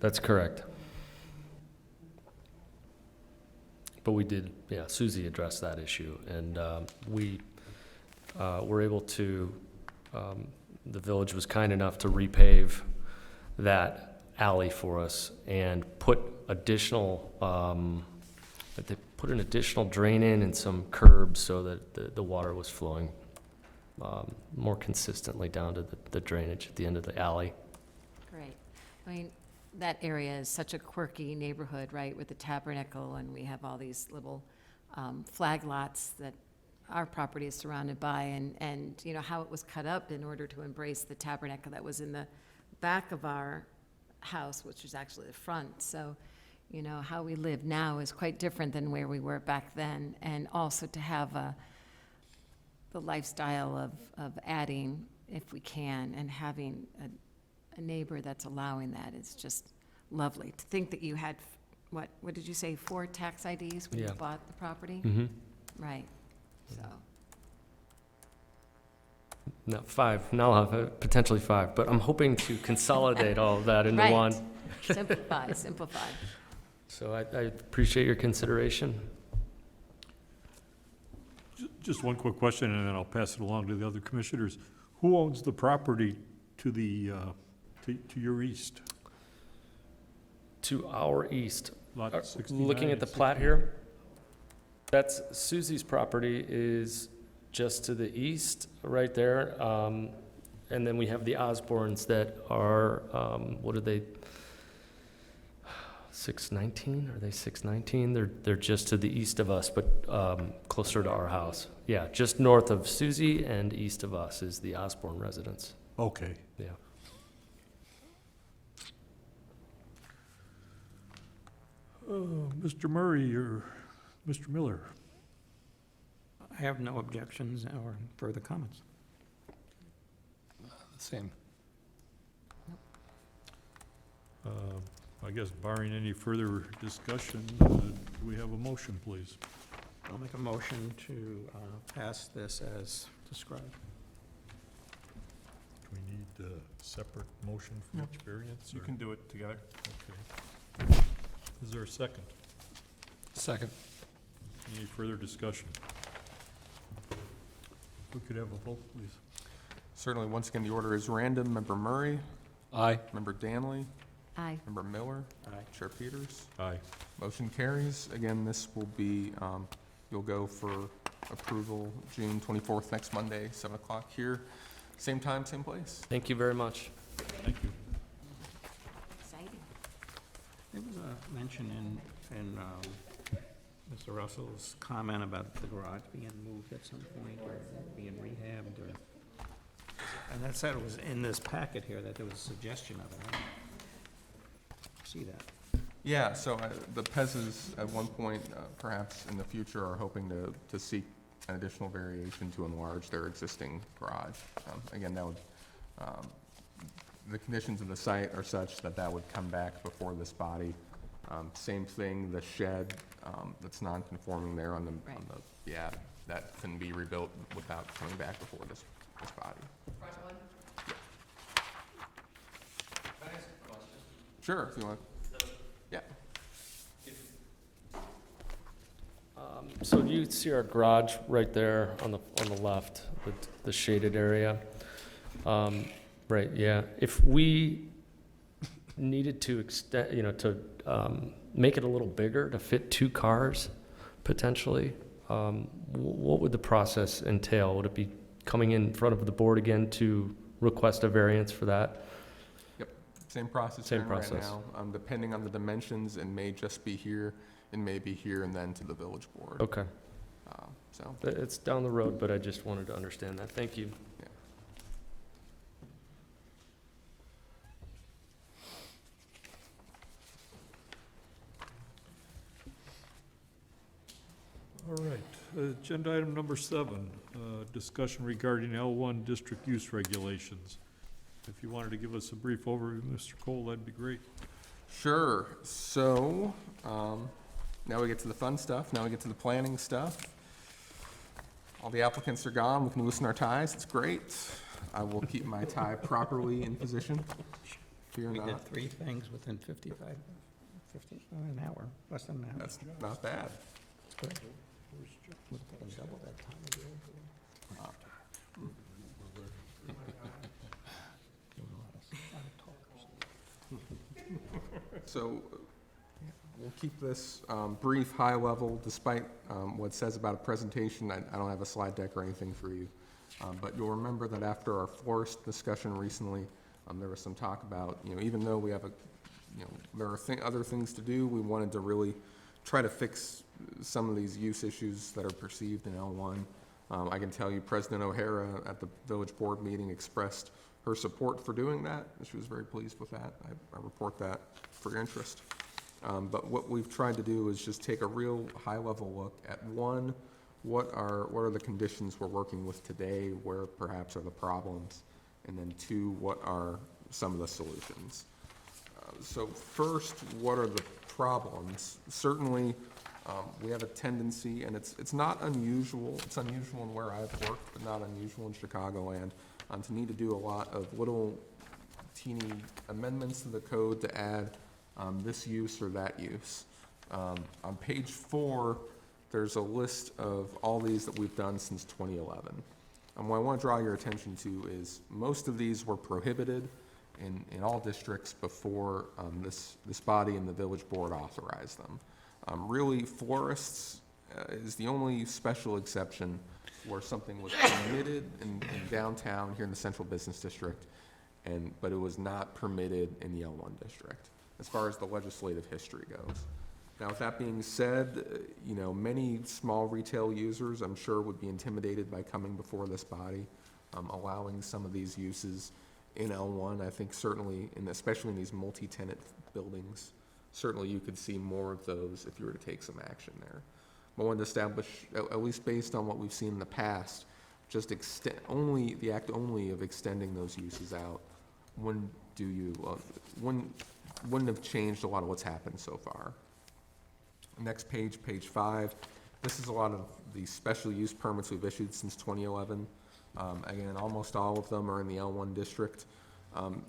That's correct. But we did, yeah, Susie addressed that issue, and we were able to, the village was kind enough to repave that alley for us and put additional, they put an additional drain in and some curbs so that the water was flowing more consistently down to the drainage at the end of the alley. Great. I mean, that area is such a quirky neighborhood, right, with the Tabernacle, and we have all these little flag lots that our property is surrounded by, and you know, how it was cut up in order to embrace the Tabernacle that was in the back of our house, which was actually the front. So, you know, how we live now is quite different than where we were back then, and also to have the lifestyle of adding, if we can, and having a neighbor that's allowing that is just lovely. To think that you had, what did you say, 4 tax IDs when you Yeah. bought the property? Mm-hmm. Right, so, No, 5. Now I'll have potentially 5, but I'm hoping to consolidate all of that into Right. one. simplify. So I appreciate your consideration. Just one quick question, and then I'll pass it along to the other commissioners. Who owns the property to the, to your east? To our east, Lot 69? looking at the plat here, that's Susie's property is just to the east, right there. And then we have the Osbornes that are, what are they? 619, are they 619? They're just to the east of us, but closer to our house. Yeah, just north of Susie and east of us is the Osborne residence. Okay. Yeah. Mr. Murray or Mr. Miller? I have no objections or further comments. Same. I guess barring any further discussion, do we have a motion, please? I'll make a motion to pass this as described. Do we need a separate motion for each variance? You or- can do it together. Okay. Is there a second? Second. Any further discussion? We could have a vote, please. Certainly, once again, the order is random. Member Murray, Aye. Member Danley, Aye. Member Miller, Aye. Chair Peters. Aye. Motion carries. Again, this will be, you'll go for approval June 24th, next Monday, 7 o'clock here. Same time, same place. Thank you very much. Thank you. Exciting. There was a mention in Mr. Russell's comment about the garage being moved at some point or being rehabbed or, and that said it was in this packet here that there was a suggestion of it. I don't see that. Yeah, so the Pez's at one point, perhaps in the future, are hoping to seek an additional variation to enlarge their existing garage. Again, that would, the conditions of the site are such that that would come back before this body. Same thing, the shed that's non-conforming there on the, Right. yeah, that can be rebuilt without coming back before this body. Sure, if you want. Yeah. So you see our garage right there on the left, the shaded area. Right, yeah. If we needed to extend, to make it a little bigger to fit 2 cars potentially, what would the process entail? Would it be coming in front of the board again to request a variance for that? Same process Same we're in right process. now. Depending on the dimensions, it may just be here, it may be here and then to the village board. Okay, So, it's down the road, but I just wanted to understand that. Thank you. All right, agenda item number 7, discussion regarding L1 district use regulations. If you wanted to give us a brief overview, Mr. Cole, that'd be great. sure, so, now we get to the fun stuff, now we get to the planning stuff. All the applicants are gone, we can loosen our ties, it's great. I will keep my tie properly in position. Fear We not. did 3 things within 50, an hour, less than an hour. That's not bad. Good. Would've double that time of the old board. There were a lot of talkers. So we'll keep this brief, high level, despite what it says about a presentation. I don't have a slide deck or anything for you. But you'll remember that after our florist discussion recently, there was some talk about, even though we have there are other things to do, we wanted to really try to fix some of these use issues that are perceived in L1. I can tell you President O'Hara at the village board meeting expressed her support for doing that. She was very pleased with that. I report that for your interest. But what we've tried to do is just take a real high-level look at, one, what are the conditions we're working with today, where perhaps are the problems, and then two, what are some of the solutions. So first, what are the problems? Certainly, we have a tendency, and it's not unusual, it's unusual in where I've worked, but not unusual in Chicagoland, to need to do a lot of little teeny amendments to the code to add this use or that use. On page 4, there's a list of all these that we've done since 2011. And what I want to draw your attention to is most of these were prohibited in all districts before this body and the village board authorized them. Really, florists is the only special exception where something was permitted in downtown here in the central business district, but it was not permitted in the L1 district, as far as the legislative history goes. Now, with that being said, many small retail users, I'm sure, would be intimidated by coming before this body, allowing some of these uses in L1. I think certainly, especially in these multi-tenant buildings, certainly you could see more of those if you were to take some action there. I wanted to establish, at least based on what we've seen in the past, just the act only of extending those uses out wouldn't have changed a lot of what's happened so far. Next page, page 5. This is a lot of the special use permits we've issued since 2011. Again, almost all of them are in the L1 district.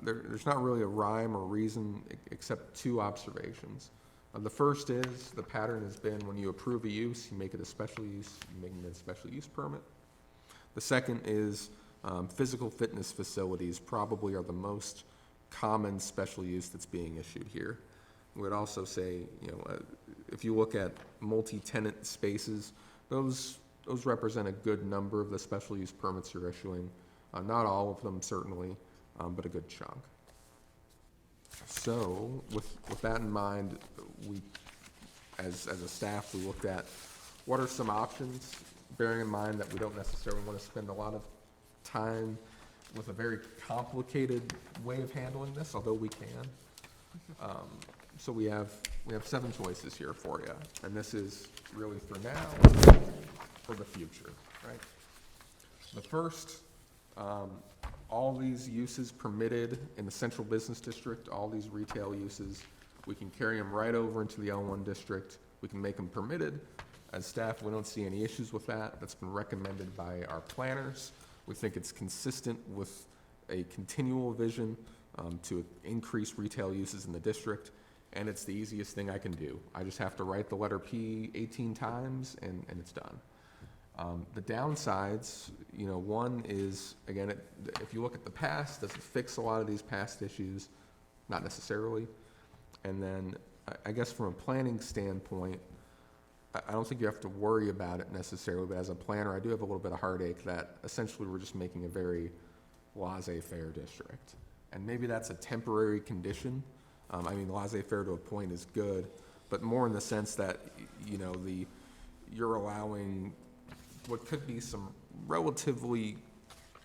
There's not really a rhyme or reason except 2 observations. The first is the pattern has been when you approve a use, you make it a special use, you make it a special use permit. The second is physical fitness facilities probably are the most common special use that's being issued here. We would also say, if you look at multi-tenant spaces, those represent a good number of the special use permits you're issuing. Not all of them, certainly, but a good chunk. So, with that in mind, we, as a staff, we looked at what are some options, bearing in mind that we don't necessarily want to spend a lot of time with a very complicated way of handling this, although we can. So we have 7 choices here for you, and this is really for now, for the future, right? The first, all these uses permitted in the central business district, all these retail uses, we can carry them right over into the L1 district. We can make them permitted. As staff, we don't see any issues with that. That's been recommended by our planners. We think it's consistent with a continual vision to increase retail uses in the district, and it's the easiest thing I can do. I just have to write the letter P 18 times, and it's done. The downsides, one is, again, if you look at the past, does it fix a lot of these past issues? Not necessarily. And then, I guess from a planning standpoint, I don't think you have to worry about it necessarily, but as a planner, I do have a little bit of heartache that essentially we're just making a very laissez-faire district. And maybe that's a temporary condition. Laissez-faire to a point is good, but more in the sense that, you're allowing what could be some relatively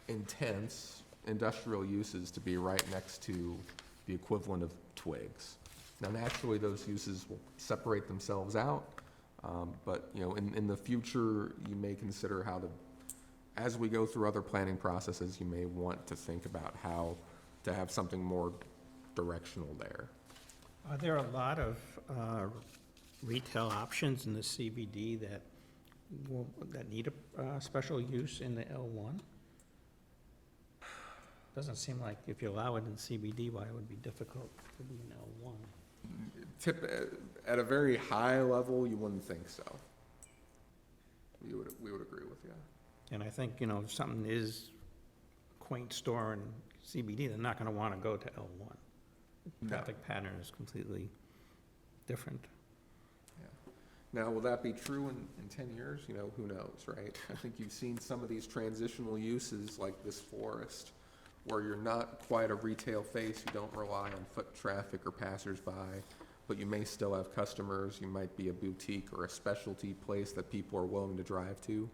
intense industrial uses to be right next to the equivalent of twigs. Now, naturally, those uses will separate themselves out, but, in the future, you may consider as we go through other planning processes, you may want to think about how to have something more directional there. Are there a lot of retail options in the CBD that need a special use in the L1? Doesn't seem like if you allow it in CBD, why it would be difficult to be in L1. At a very high level, you wouldn't think so. We would agree with you. And I think, if something is a quaint store in CBD, they're not gonna wanna go to L1. No. Traffic pattern is completely different. Now, will that be true in 10 years? Who knows, right? I think you've seen some of these transitional uses like this florist, where you're not quite a retail face, you don't rely on foot traffic or passersby, but you may still have customers, you might be a boutique or a specialty place that people are willing to drive to.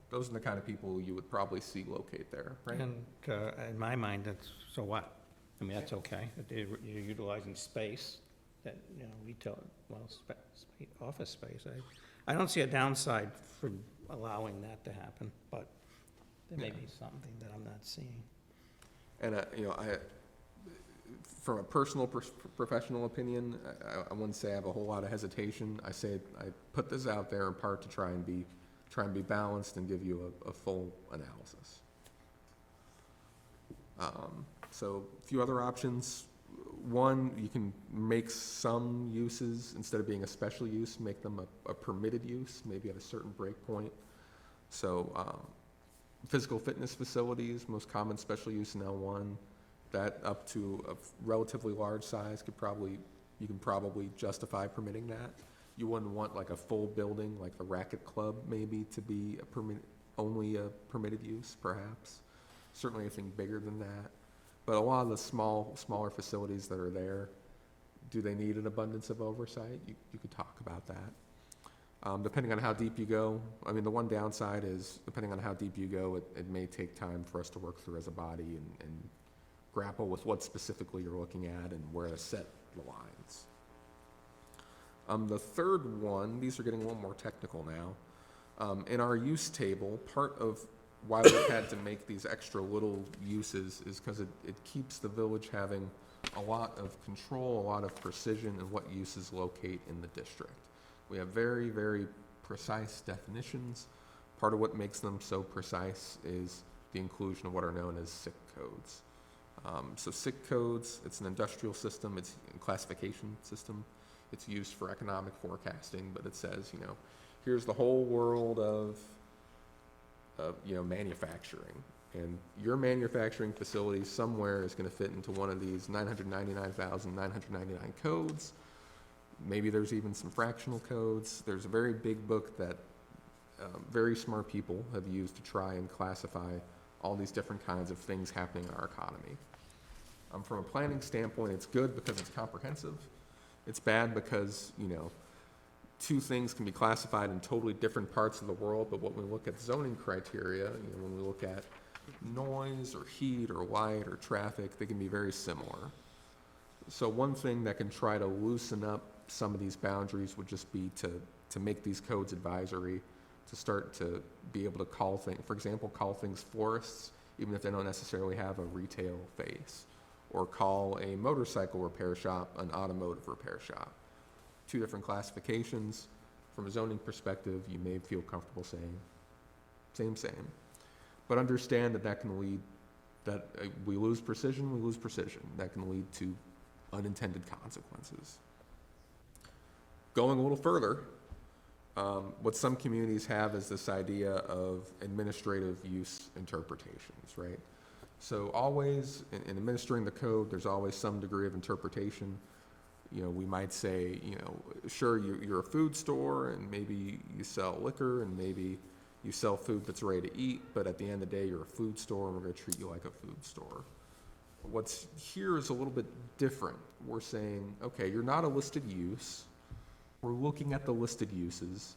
Those are the kind of people you would probably see locate there, right? And in my mind, that's, so what? I mean, that's okay. You're utilizing space that, retail, office space. I don't see a downside for allowing that to happen, but there may be something that I'm not seeing. And, from a personal, professional opinion, I wouldn't say I have a whole lot of hesitation. I put this out there in part to try and be balanced and give you a full analysis. So a few other options. One, you can make some uses, instead of being a special use, make them a permitted use, maybe at a certain break point. So physical fitness facilities, most common special use in L1, that up to a relatively large size you can probably justify permitting that. You wouldn't want like a full building, like the racket club maybe, to be only a permitted use, perhaps. Certainly anything bigger than that. But a lot of the smaller facilities that are there, do they need an abundance of oversight? You could talk about that. Depending on how deep you go, the one downside is, depending on how deep you go, it may take time for us to work through as a body and grapple with what specifically you're looking at and where to set the lines. The third one, these are getting a little more technical now. In our use table, part of why we've had to make these extra little uses is because it keeps the village having a lot of control, a lot of precision in what uses locate in the district. We have very, very precise definitions. Part of what makes them so precise is the inclusion of what are known as SIC codes. So SIC codes, it's an industrial system, it's a classification system. It's used for economic forecasting, but it says, here's the whole world of manufacturing. And your manufacturing facility somewhere is going to fit into one of these 999,999 codes. Maybe there's even some fractional codes. There's a very big book that very smart people have used to try and classify all these different kinds of things happening in our economy. From a planning standpoint, it's good because it's comprehensive. It's bad because, two things can be classified in totally different parts of the world, but when we look at zoning criteria, when we look at noise or heat or light or traffic, they can be very similar. So one thing that can try to loosen up some of these boundaries would just be to make these codes advisory, to start to be able to call things, for example, call things florists, even if they don't necessarily have a retail face, or call a motorcycle repair shop an automotive repair shop. Two different classifications. From a zoning perspective, you may feel comfortable saying same. But understand that can lead, we lose precision. That can lead to unintended consequences. Going a little further, what some communities have is this idea of administrative use interpretations, right? So always, in administering the code, there's always some degree of interpretation. We might say, sure, you're a food store, and maybe you sell liquor, and maybe you sell food that's ready to eat, but at the end of the day, you're a food store, and we're going to treat you like a food store. What's here is a little bit different. We're saying, okay, you're not a listed use. We're looking at the listed uses.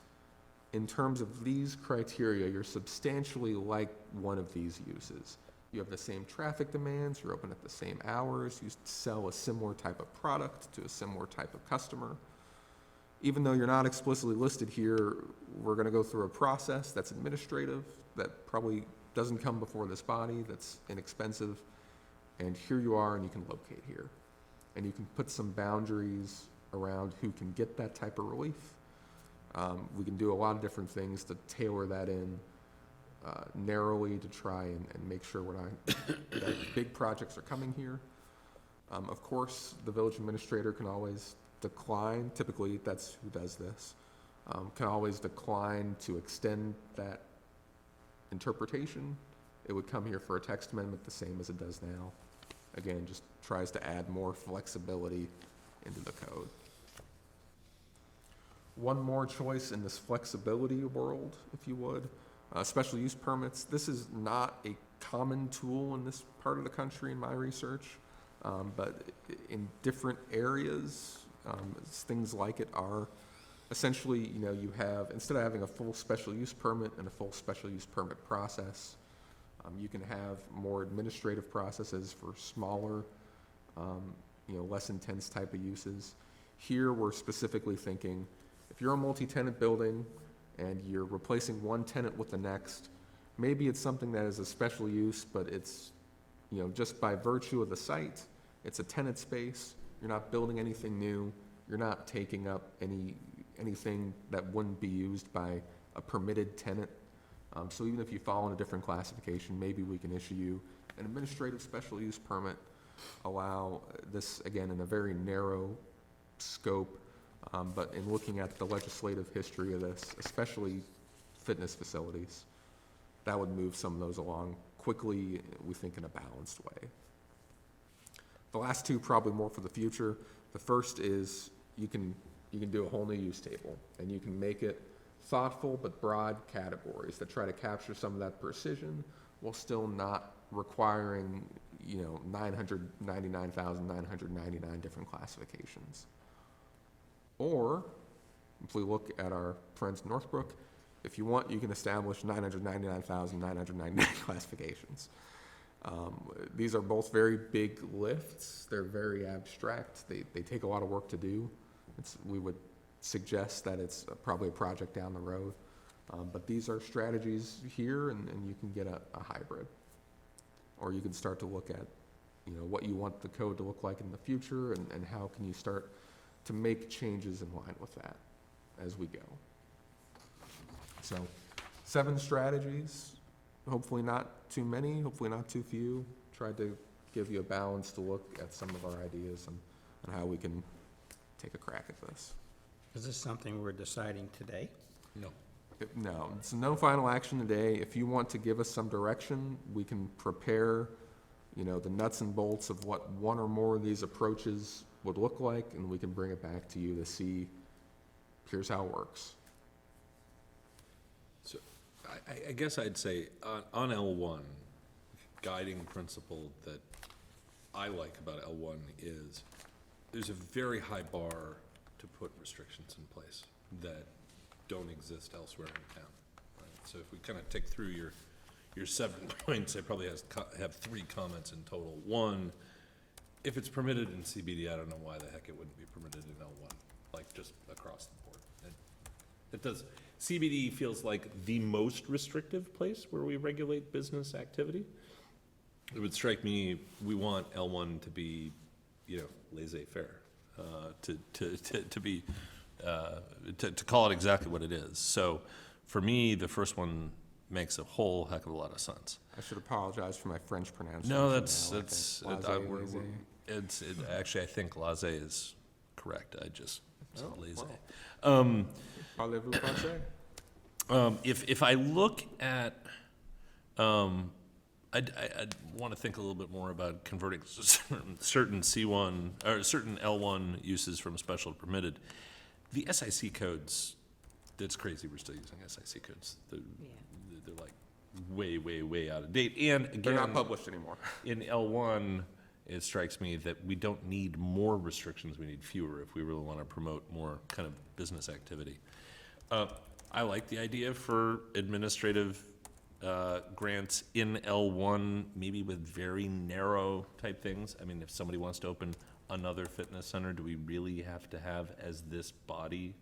In terms of these criteria, you're substantially like one of these uses. You have the same traffic demands, you're open at the same hours, you sell a similar type of product to a similar type of customer. Even though you're not explicitly listed here, we're going to go through a process that's administrative, that probably doesn't come before this body, that's inexpensive, and here you are and you can locate here. And you can put some boundaries around who can get that type of relief. We can do a lot of different things to tailor that in. narrowly to try and make sure we're not, that big projects are coming here. Of course, the village administrator can always decline, typically that's who does this, can always decline to extend that interpretation. It would come here for a text amendment the same as it does now. Again, just tries to add more flexibility into the code. One more choice in this flexibility world, if you would, special use permits. This is not a common tool in this part of the country in my research, but in different areas, things like it are essentially, you have, instead of having a full special use permit and a full special use permit process, you can have more administrative processes for smaller, less intense type of uses. Here, we're specifically thinking, if you're a multi-tenant building and you're replacing one tenant with the next, maybe it's something that is a special use, but it's, just by virtue of the site, it's a tenant space, you're not building anything new, you're not taking up anything that wouldn't be used by a permitted tenant. So even if you fall in a different classification, maybe we can issue you an administrative special use permit, allow this, again, in a very narrow scope, but in looking at the legislative history of this, especially fitness facilities, that would move some of those along quickly, we think in a balanced way. The last two probably more for the future. The first is you can do a whole new use table, and you can make it thoughtful but broad categories that try to capture some of that precision while still not requiring, 999,999 different classifications. Or, if we look at our friends in Northbrook, if you want, you can establish 999,999 classifications. These are both very big lifts. They're very abstract. They take a lot of work to do. We would suggest that it's probably a project down the road. But these are strategies here, and you can get a hybrid. Or you can start to look at, what you want the code to look like in the future, and how can you start to make changes in line with that as we go. So 7 strategies, hopefully not too many, hopefully not too few. Tried to give you a balance to look at some of our ideas and how we can take a crack at this. Is this something we're deciding today? No. No, it's no final action today. If you want to give us some direction, we can prepare, the nuts and bolts of what one or more of these approaches would look like, and we can bring it back to you to see, here's how it works. So I guess I'd say on L1, guiding principle that I like about L1 is there's a very high bar to put restrictions in place that don't exist elsewhere in town. Right? So if we kind of tick through your 7 points, I probably have 3 comments in total. 1, if it's permitted in CBD, I don't know why the heck it wouldn't be permitted in L1, like just across the board. It does. CBD feels like the most restrictive place where we regulate business activity. It would strike me, we want L1 to be, laissez-faire, to call it exactly what it is. So for me, the first one makes a whole heck of a lot of sense. I should apologize for my French pronunciation. No, actually, I think laissez is correct. I just said laissez. Wow. Parlez-vous français? If I look at, I'd want to think a little bit more about converting certain C1 or certain L1 uses from special to permitted. The SIC codes, that's crazy. We're still using SIC codes. They're like way out of date. And again, They're not published anymore. In L1, it strikes me that we don't need more restrictions. We need fewer if we really want to promote more kind of business activity. I like the idea for administrative grants in L1, maybe with very narrow type things. I mean, if somebody wants to open another fitness center, do we really have to have as this body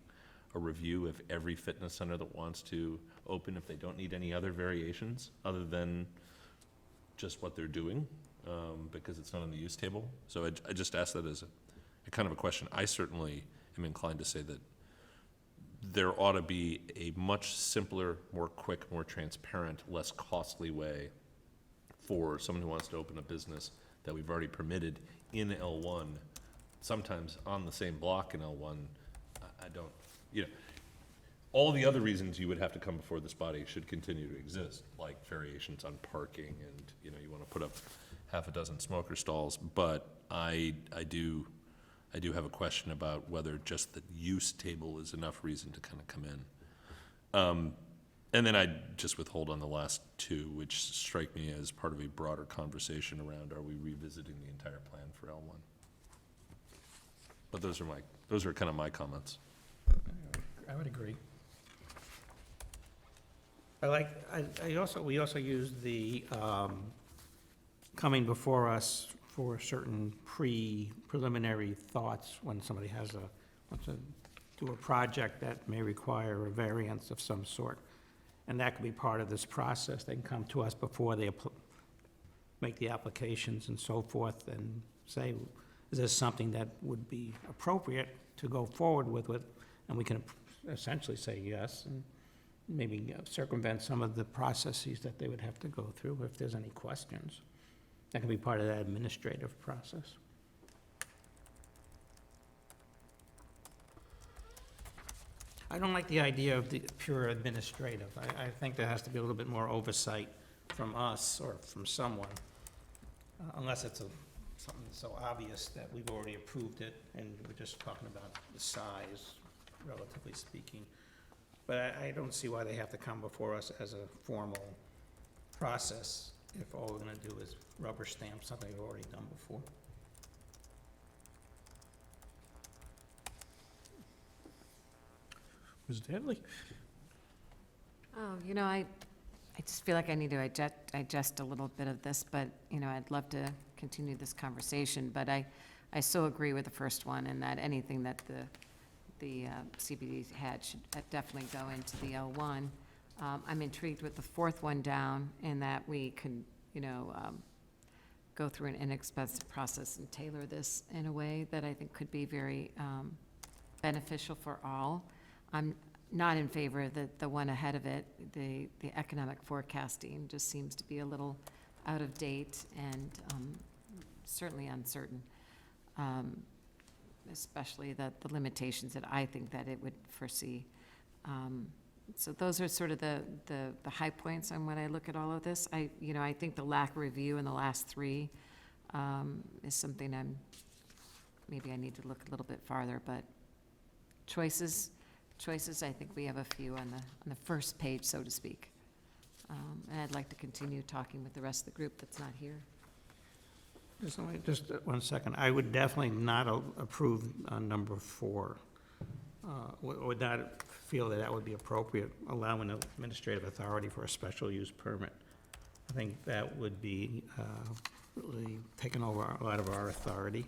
a review of every fitness center that wants to open if they don't need any other variations other than just what they're doing, because it's not on the use table? So I just ask that as a kind of a question. I certainly am inclined to say that there ought to be a much simpler, more quick, more transparent, less costly way for someone who wants to open a business that we've already permitted in L1, sometimes on the same block in L1. I don't, you know, all the other reasons you would have to come before this body should continue to exist, like variations on parking and, you know, you want to put up half a dozen smoker stalls. But I do have a question about whether just the use table is enough reason to kind of come in. And then I'd just withhold on the last two, which strike me as part of a broader conversation around, are we revisiting the entire plan for L1? But those are kind of my comments. I would agree. We also used the, coming before us for certain preliminary thoughts when somebody wants to do a project that may require a variance of some sort. And that could be part of this process. They can come to us before they make the applications and so forth and say, is this something that would be appropriate to go forward with it? And we can essentially say yes, and maybe circumvent some of the processes that they would have to go through if there's any questions. That can be part of that administrative process. I don't like the idea of the pure administrative. I think there has to be a little bit more oversight from us or from someone, unless it's something so obvious that we've already approved it and we're just talking about the size, relatively speaking. But I don't see why they have to come before us as a formal process if all we're gonna do is rubber stamp something we've already done before. Ms. Danley? Oh, you know, I just feel like I need to digest a little bit of this, but, you know, I'd love to continue this conversation. But I so agree with the first one, and that anything that the CBD had should definitely go into the L1. I'm intrigued with the fourth one down, in that we can, you know, go through an inexpensive process and tailor this in a way that I think could be very beneficial for all. I'm not in favor of the one ahead of it. The economic forecasting just seems to be a little out of date and certainly uncertain, especially the limitations that I think that it would foresee. So those are sort of the high points on when I look at all of this. I think the lack of review in the last three is something maybe I need to look a little bit farther, but choices, I think we have a few on the first page, so to speak. And I'd like to continue talking with the rest of the group that's not here. Just 1 second. I would definitely not approve number 4. Would not feel that would be appropriate, allowing administrative authority for a special use permit. I think that would be really taking over a lot of our authority.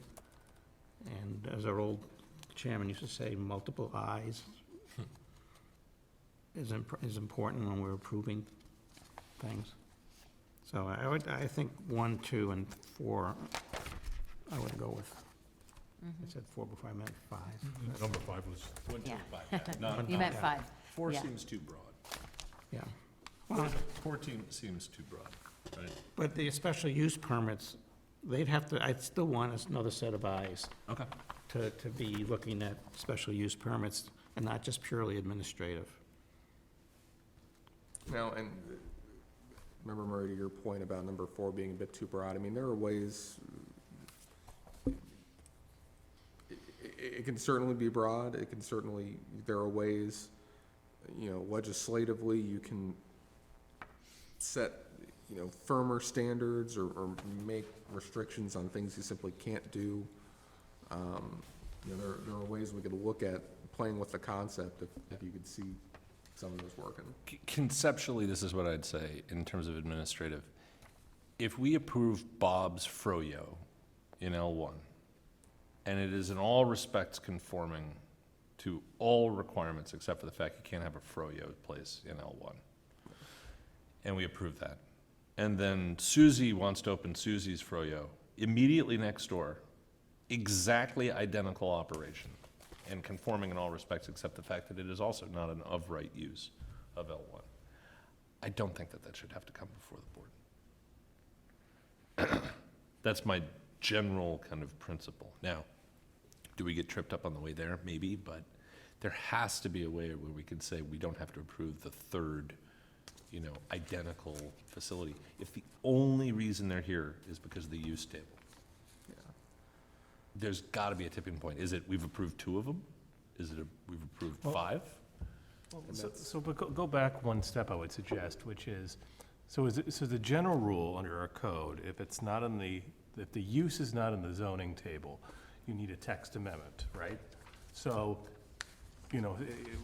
And as our old chairman used to say, multiple eyes is important when we're approving things. So I think 1, 2, and 4, I would go with. I said 4 before I meant 5. Number 5 was, 1, 2, Yeah. 5, yeah. You meant 5. 4 Yeah. seems too broad. Yeah. Well, 14 seems too broad, right? but the special use permits, they'd have to, I'd still want another set of eyes Okay. to be looking at special use permits and not just purely administrative. Now, and remember, Murray, to your point about number 4 being a bit too broad, I mean, there are ways, it can certainly be broad, there are ways, legislatively, you can set, firmer standards or make restrictions on things you simply can't do. There are ways we could look at playing with the concept if you could see some of this working. Conceptually, this is what I'd say in terms of administrative. If we approve Bob's Froyo in L1, and it is in all respects conforming to all requirements except for the fact you can't have a Froyo place in L1, and we approve that, and then Susie wants to open Susie's Froyo immediately next door, exactly identical operation, and conforming in all respects except the fact that it is also not an of right use of L1. I don't think that that should have to come before the board. That's my general kind of principle. Now, do we get tripped up on the way there? Maybe, but there has to be a way where we can say we don't have to approve the third, identical facility if the only reason they're here is because of the use table. There's got to be a tipping point. Is it we've approved 2 of them? Is it we've approved 5? But go back one step, I would suggest, which is, so the general rule under our code, if the use is not in the zoning table, you need a text amendment, right? So,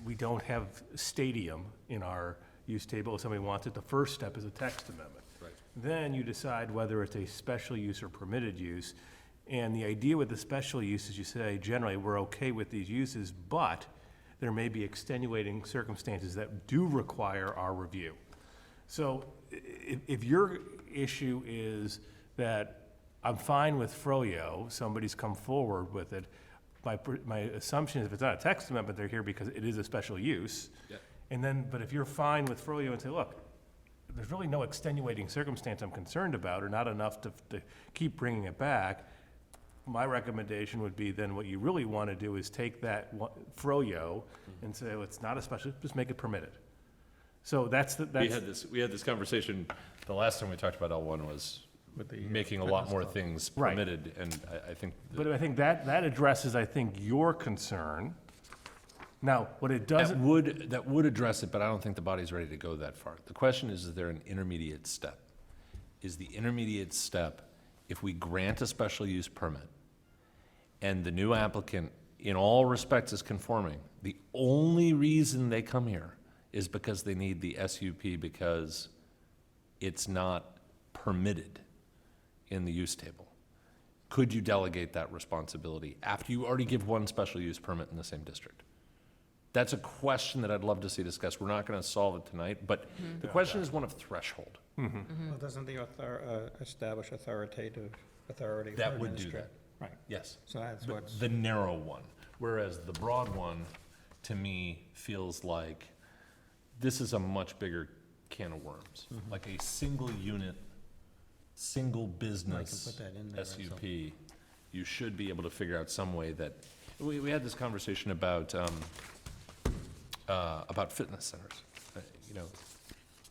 we don't have stadium in our use table. If somebody wants it, the first step is a text amendment. Right. Then you decide whether it's a special use or permitted use. And the idea with the special use is you say, generally, we're okay with these uses, but there may be extenuating circumstances that do require our review. So if your issue is that I'm fine with Froyo, somebody's come forward with it, my assumption is if it's not a text amendment, they're here because it is a special use. Yep. And then, but if you're fine with Froyo and say, look, there's really no extenuating circumstance I'm concerned about, or not enough to keep bringing it back, my recommendation would be then what you really want to do is take that Froyo and say, oh, it's not a special, just make it permitted. So that's. We had this conversation, the last time we talked about L1 was making a lot more things Right. permitted, and I think. But I think that addresses, I think, your concern. Now, what it That doesn't. would address it, but I don't think the body's ready to go that far. The question is there an intermediate step? Is the intermediate step, if we grant a special use permit, and the new applicant, in all respects, is conforming, the only reason they come here is because they need the SUP because it's not permitted in the use table. Could you delegate that responsibility after you already give one special use permit in the same district? That's a question that I'd love to see discussed. We're not going to solve it tonight, but the question is one of threshold. Well, doesn't the establish authoritative authority for That would do administrator? that. Right, Yes. so that's what's. The narrow one, whereas the broad one, to me, feels like this is a much bigger can of worms. Like a single unit, single business put that in there or SUP, you should be able to figure out some way that, we had this conversation about fitness centers.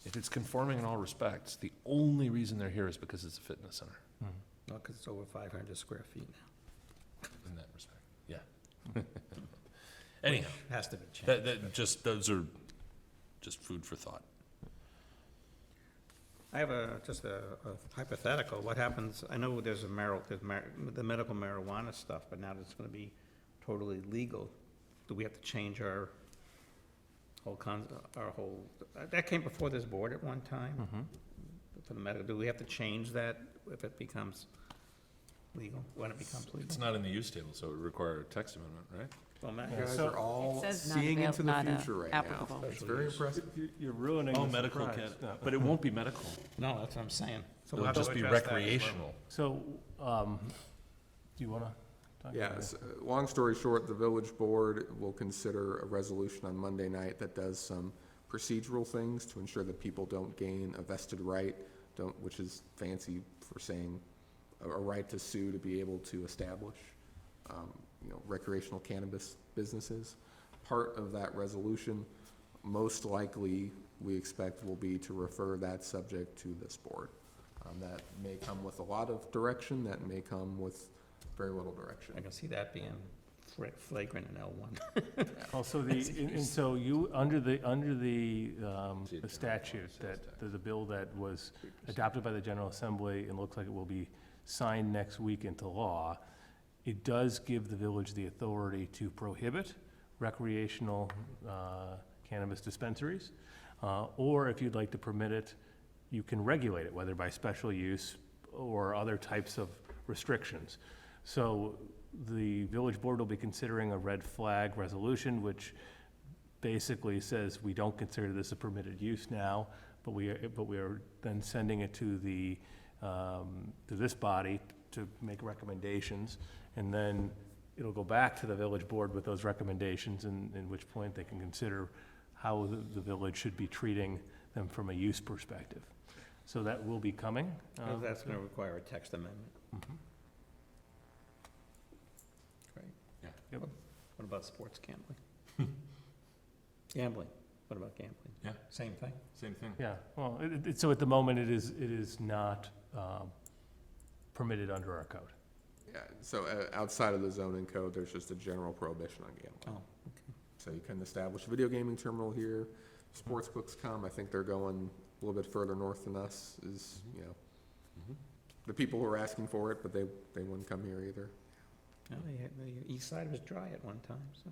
If it's conforming in all respects, the only reason they're here is because it's a fitness center, No, because it's over 500 square feet now. in that respect, yeah. Anyhow, Has to be changed. those are just food for thought. I have just a hypothetical. What happens, I know there's the medical marijuana stuff, but now it's going to be totally legal. Do we have to change our whole, that came before this board at one time? For the medical, do we have to change that if it becomes legal, when it becomes legal? It's not in the use table, so it would require a text amendment, right? Well, Matt, You guys So- are all It says not seeing into the avail- not, future right applicable. now. It's very impressive. You're ruining Oh, the medical surprise. can, No. but it won't be medical. no, that's what I'm saying. So we'll It'll have to just be address that as well. recreational. So, do you want to talk about Yes, long story short, the village board will consider a resolution on Monday night that does some procedural things to ensure that people don't gain a vested right, which is fancy for saying a right to sue to be able to establish, recreational cannabis businesses. Part of that resolution, most likely, we expect will be to refer that subject to this board. That may come with a lot of direction, that may come with very little direction. I can see that being flagrant in L1. Also, and so you, under the statute, that there's a bill that was adopted by the General Assembly and looks like it will be signed next week into law, it does give the village the authority to prohibit recreational cannabis dispensaries, or if you'd like to permit it, you can regulate it, whether by special use or other types of restrictions. So the village board will be considering a red flag resolution, which basically says we don't consider this a permitted use now, but we are then sending it to to this body to make recommendations. And then it'll go back to the village board with those recommendations, and in which point they can consider how the village should be treating them from a use perspective. So that will be coming. That's going to require a text amendment. Mhm. Great. Yeah. Yep. What about sports gambling? Gambling, what about gambling? Yeah. Same thing? Same thing. Yeah, well, so at the moment, it is not permitted under our code. Yeah, so outside of the zoning code, there's just a general prohibition on gambling. Oh, okay. So you can establish a video gaming terminal here, sports books come, I think they're going a little bit further north than us, is, you know, Mhm. the people who are asking for it, but they wouldn't come here either. Well, the east side was dry at one time, so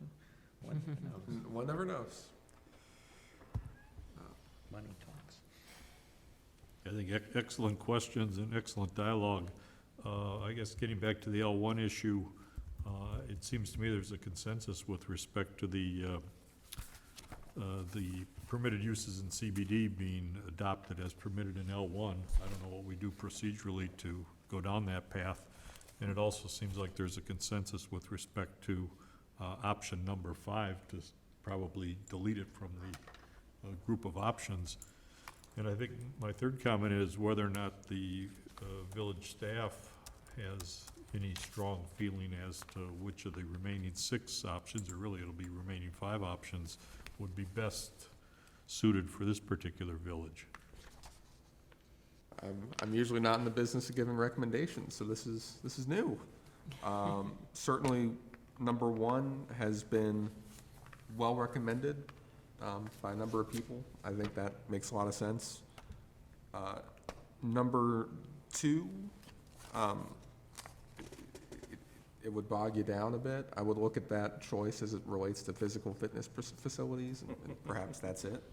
one knows. One never knows. Money talks. I think excellent questions and excellent dialogue. I guess getting back to the L1 issue, it seems to me there's a consensus with respect to the permitted uses in CBD being adopted as permitted in L1. I don't know what we do procedurally to go down that path. And it also seems like there's a consensus with respect to option number 5 to probably delete it from the group of options. And I think my third comment is whether or not the village staff has any strong feeling as to which of the remaining 6 options, or really it'll be remaining 5 options, would be best suited for this particular village. I'm usually not in the business of giving recommendations, so this is new. Certainly, number 1 has been well recommended by a number of people. I think that makes a lot of sense. Number 2, it would bog you down a bit. I would look at that choice as it relates to physical fitness facilities, and perhaps that's it.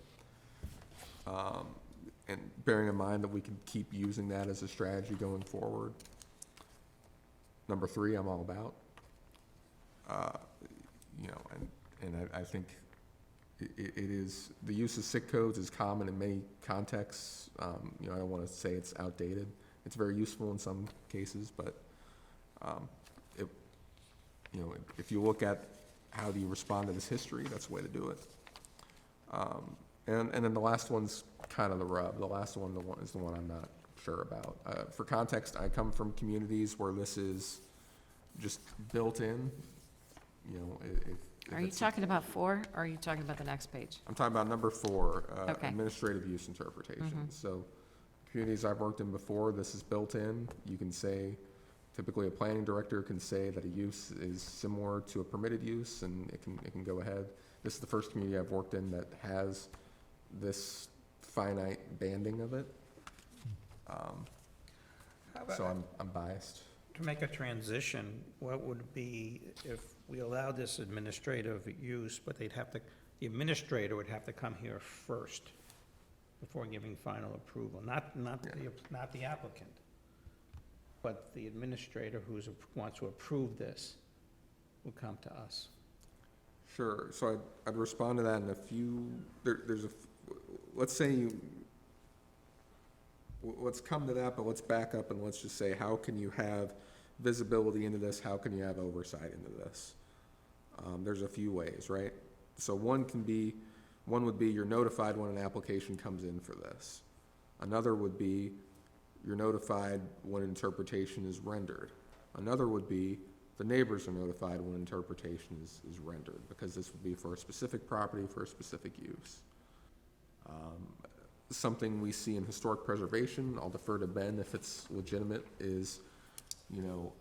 And bearing in mind that we can keep using that as a strategy going forward. Number 3, I'm all about. You know, and I think it is, the use of SIC codes is common in many contexts. You know, I don't want to say it's outdated. It's very useful in some cases, but you know, if you look at how do you respond to this history, that's the way to do it. And then the last one's kind of the rub. The last one, is the one I'm not sure about. For context, I come from communities where this is just built in, you know, if Are you it's- talking about 4, or are you talking about the next page? I'm talking about number 4, Okay. administrative use interpretation. Mhm. So communities I've worked in before, this is built in. You can say, typically a planning director can say that a use is similar to a permitted use, and it can go ahead. This is the first community I've worked in that has this finite banding of it. So I'm biased. To make a transition, what would it be if we allowed this administrative use, but the administrator would have to come here first before giving final approval, not the applicant, but the administrator wants to approve this will come to us. Sure, so I'd respond to that in a few, let's say let's come to that, but let's back up and let's just say, how can you have visibility into this? How can you have oversight into this? There's a few ways, right? So one would be you're notified when an application comes in for this. Another would be you're notified when interpretation is rendered. Another would be the neighbors are notified when interpretation is rendered, because this would be for a specific property, for a specific use. Something we see in historic preservation, I'll defer to Ben if it's legitimate, is, you know,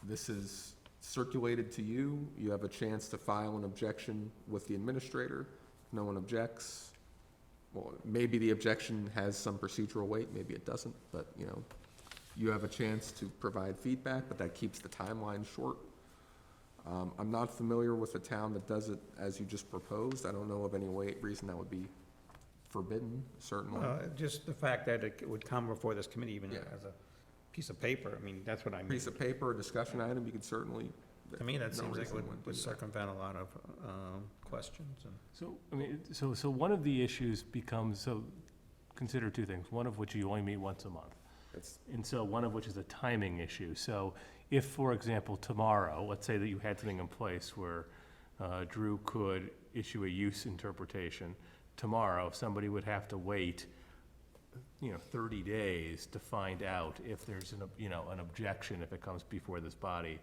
this is circulated to you, you have a chance to file an objection with the administrator. If no one objects, well, maybe the objection has some procedural weight, maybe it doesn't, but, you know, you have a chance to provide feedback, but that keeps the timeline short. I'm not familiar with a town that does it as you just proposed. I don't know of any reason that would be forbidden, certainly. Just the fact that it would come before this committee even Yeah. as a piece of paper, I mean, that's what I mean. Piece of paper, a discussion item, you could certainly. To me, that no seems like reason it wouldn't would do that. circumvent a lot of questions and. So, I mean, so one of the issues becomes, so consider 2 things, one of which you only meet once a month. It's, And so one of which is a timing issue. So if, for example, tomorrow, let's say that you had something in place where Drew could issue a use interpretation, tomorrow, somebody would have to wait, 30 days to find out if there's an objection if it comes before this body.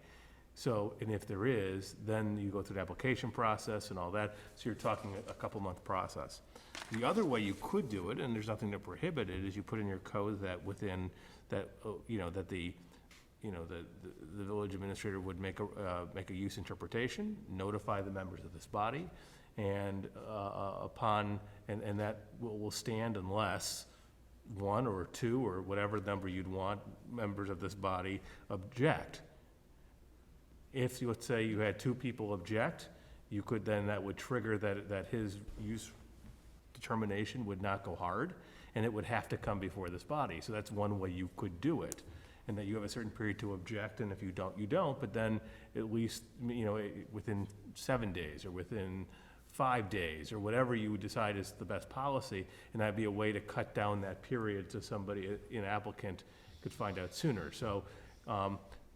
So, and if there is, then you go through the application process and all that, so you're talking a couple-month process. The other way you could do it, and there's nothing to prohibit it, is you put in your code that within, that, that the village administrator would make a use interpretation, notify the members of this body, and and that will stand unless one or two, or whatever number you'd want, members of this body object. If, let's say, you had 2 people object, you could then, that would trigger that his use determination would not go hard, and it would have to come before this body. So that's one way you could do it, and that you have a certain period to object, and if you don't, you don't, but then at least, within 7 days, or within 5 days, or whatever you would decide is the best policy, and that'd be a way to cut down that period so somebody, an applicant, could find out sooner. So,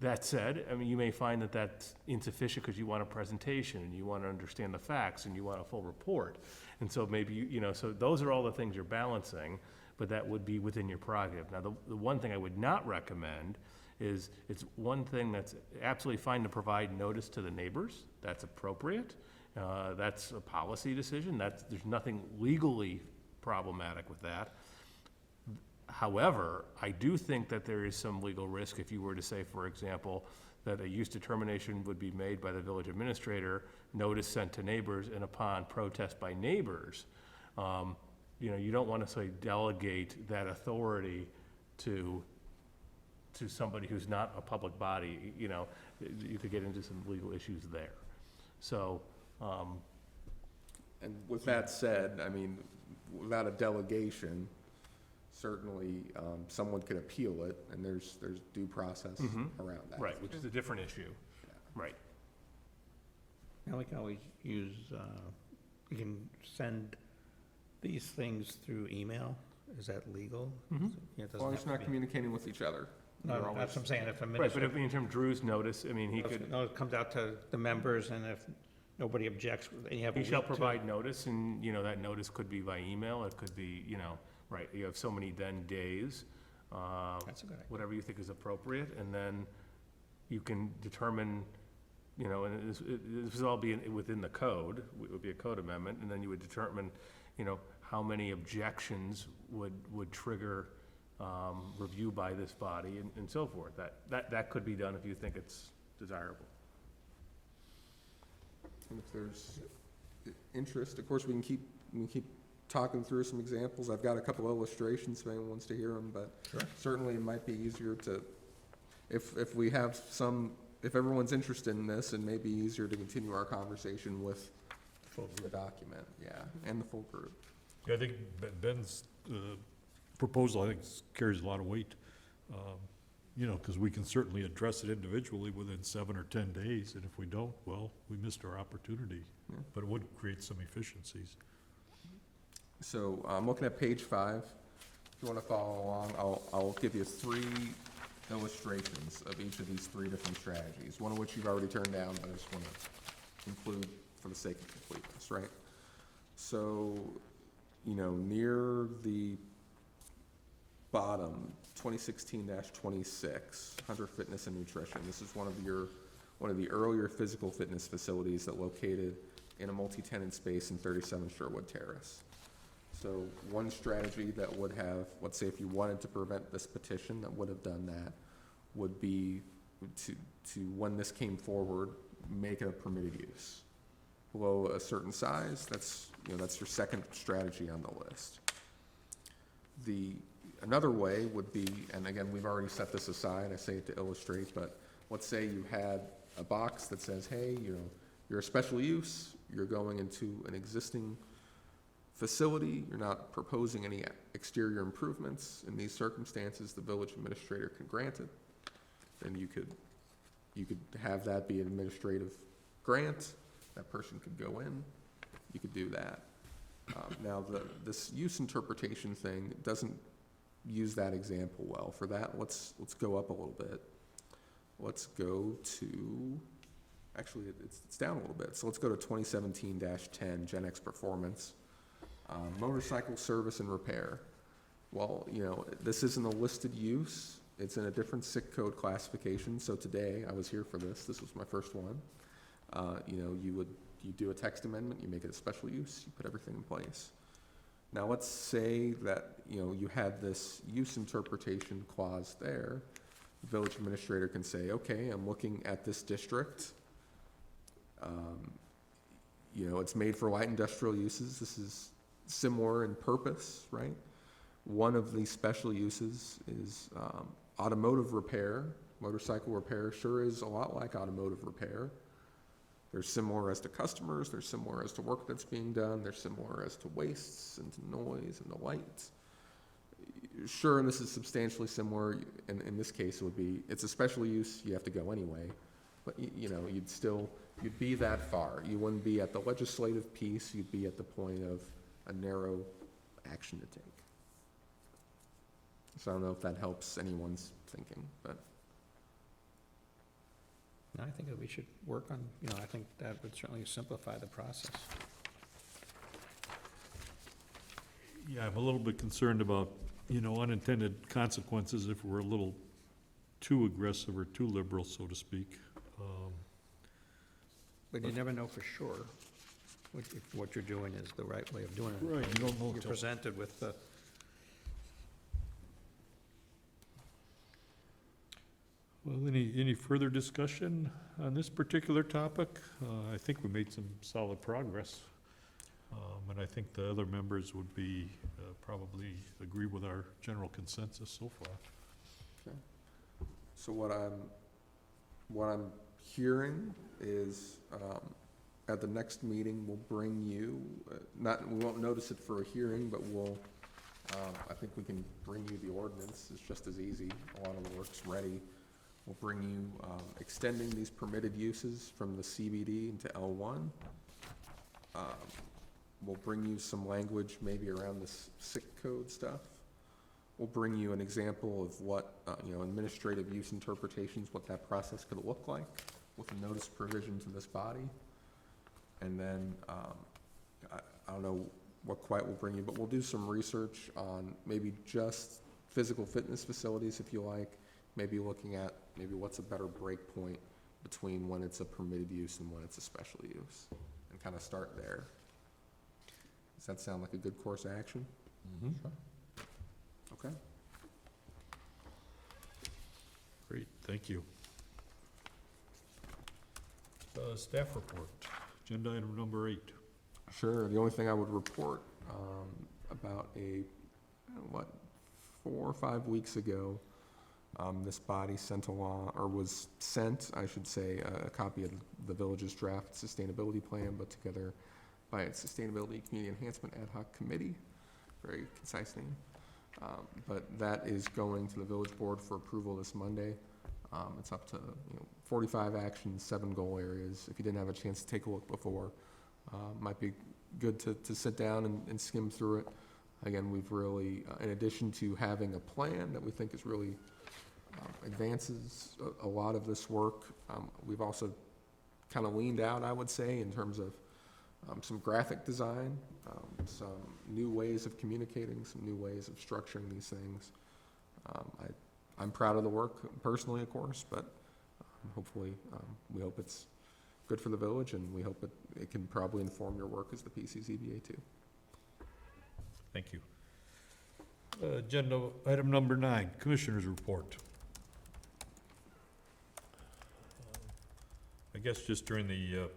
that said, you may find that that's insufficient because you want a presentation, and you want to understand the facts, and you want a full report. And so maybe, so those are all the things you're balancing, but that would be within your prerogative. Now, the one thing I would not recommend is, it's one thing that's absolutely fine to provide notice to the neighbors. That's appropriate. That's a policy decision. There's nothing legally problematic with that. However, I do think that there is some legal risk if you were to say, for example, that a use determination would be made by the village administrator, notice sent to neighbors, and upon protest by neighbors, you don't want to say delegate that authority to somebody who's not a public body. You could get into some legal issues there. So, and with that said, without a delegation, certainly, someone could appeal it, and there's due process around that. right, which is a different issue. Right. We can always use, you can send these things through email. Is that legal? Yeah, it As long doesn't as have you're to not be. communicating with each other. No, You're that's always- what I'm saying, if a Right, minister, but if, in terms of Drew's notice, he could, no, it comes out to the members, and if nobody objects, and you have a he shall week to- provide notice, and, that notice could be by email, it could be, right, you have so many then days, That's a good idea. whatever you think is appropriate, and then you can determine, and this would all be within the code, it would be a code amendment, and then you would determine, how many objections would trigger review by this body, and so forth. That could be done if you think it's desirable. And if there's interest, of course, we can keep talking through some examples. I've got a couple illustrations if anyone wants to hear them, but certainly it might be easier to, if we have if everyone's interested in this, it may be easier to continue our conversation with the document, and the full group. Yeah, I think Ben's proposal, I think, carries a lot of weight. Because we can certainly address it individually within 7 or 10 days, and if we don't, well, we missed our opportunity. Yeah. But it would create some efficiencies. So I'm looking at page 5. If you want to follow along, I'll give you 3 illustrations of each of these 3 different strategies, one of which you've already turned down, but I just want to include for the sake of completeness, right? So, near the bottom, 2016-26, Hunter Fitness and Nutrition. This is one of the earlier physical fitness facilities that located in a multi-tenant space in 37 Sherwood Terrace. So one strategy that would have, let's say if you wanted to prevent this petition, that would have done that, would be to when this came forward, make it a permitted use. Below a certain size, that's your second strategy on the list. Another way would be, and again, we've already set this aside, I say it to illustrate, but let's say you had a box that says, hey, you're a special use, you're going into an existing facility, you're not proposing any exterior improvements. In these circumstances, the village administrator can grant it. Then you could have that be an administrative grant, that person could go in, you could do that. Now, this use interpretation thing doesn't use that example well. For that, let's go up a little bit. Let's go to, actually, it's down a little bit. So let's go to 2017-10, Gen X Performance. Motorcycle service and repair. Well, you know, this isn't a listed use. It's in a different SIC code classification. So today, I was here for this. This was my first one. You know, you do a text amendment, you make it a special use, you put everything in place. Now, let's say that, you know, you had this use interpretation clause there. The village administrator can say, okay, I'm looking at this district. You know, it's made for light industrial uses. This is similar in purpose, right? One of these special uses is automotive repair. Motorcycle repair sure is a lot like automotive repair. They're similar as to customers, they're similar as to work that's being done, they're similar as to wastes and to noise and to lights. Sure, and this is substantially similar, in this case it would be, it's a special use, you have to go anyway, but you know, you'd be that far. You wouldn't be at the legislative piece, you'd be at the point of a narrow action to take. So I don't know if that helps anyone's thinking, but. No, I think that we should work on, you know, I think that would certainly simplify the process. Yeah, I'm a little bit concerned about, you know, unintended consequences if we're a little too aggressive or too liberal, so to speak. But you never know for sure if what you're doing is the right way of doing it. Right, you don't know You're until. presented with the, Well, any further discussion on this particular topic? I think we made some solid progress. And I think the other members would be, probably agree with our general consensus so far. Okay. So what I'm hearing is, at the next meeting, we'll bring you, we won't notice it for a hearing, but I think we can bring you the ordinance. It's just as easy. A lot of the work's ready. We'll bring you, extending these permitted uses from the CBD into L1. We'll bring you some language maybe around this SIC code stuff. We'll bring you an example of what, you know, administrative use interpretations, what that process could look like with a notice provision to this body. And then, I don't know what quite we'll bring you, but we'll do some research on maybe just physical fitness facilities, if you like, maybe looking at maybe what's a better break point between when it's a permitted use and when it's a special use, and kind of start there. Does that sound like a good course of action? Mm-hmm. Okay. Great, thank you. Staff report, agenda item number 8. Sure. The only thing I would report, about 4 or 5 weeks ago, this body sent along, or was sent, I should say, a copy of the village's draft sustainability plan, put together by its Sustainability Community Enhancement Ad Hoc Committee. Very concise name. But that is going to the village board for approval this Monday. It's up to 45 actions, 7 goal areas. If you didn't have a chance to take a look before, might be good to sit down and skim through it. Again, we've really, in addition to having a plan that we think is really advances a lot of this work, we've also kind of leaned out, I would say, in terms of some graphic design, some new ways of communicating, some new ways of structuring these things. I'm proud of the work personally, of course, but hopefully we hope it's good for the village, and we hope it can probably inform your work as the PCZBA too. Thank you. Agenda item number 9, Commissioners' Report. I guess just during the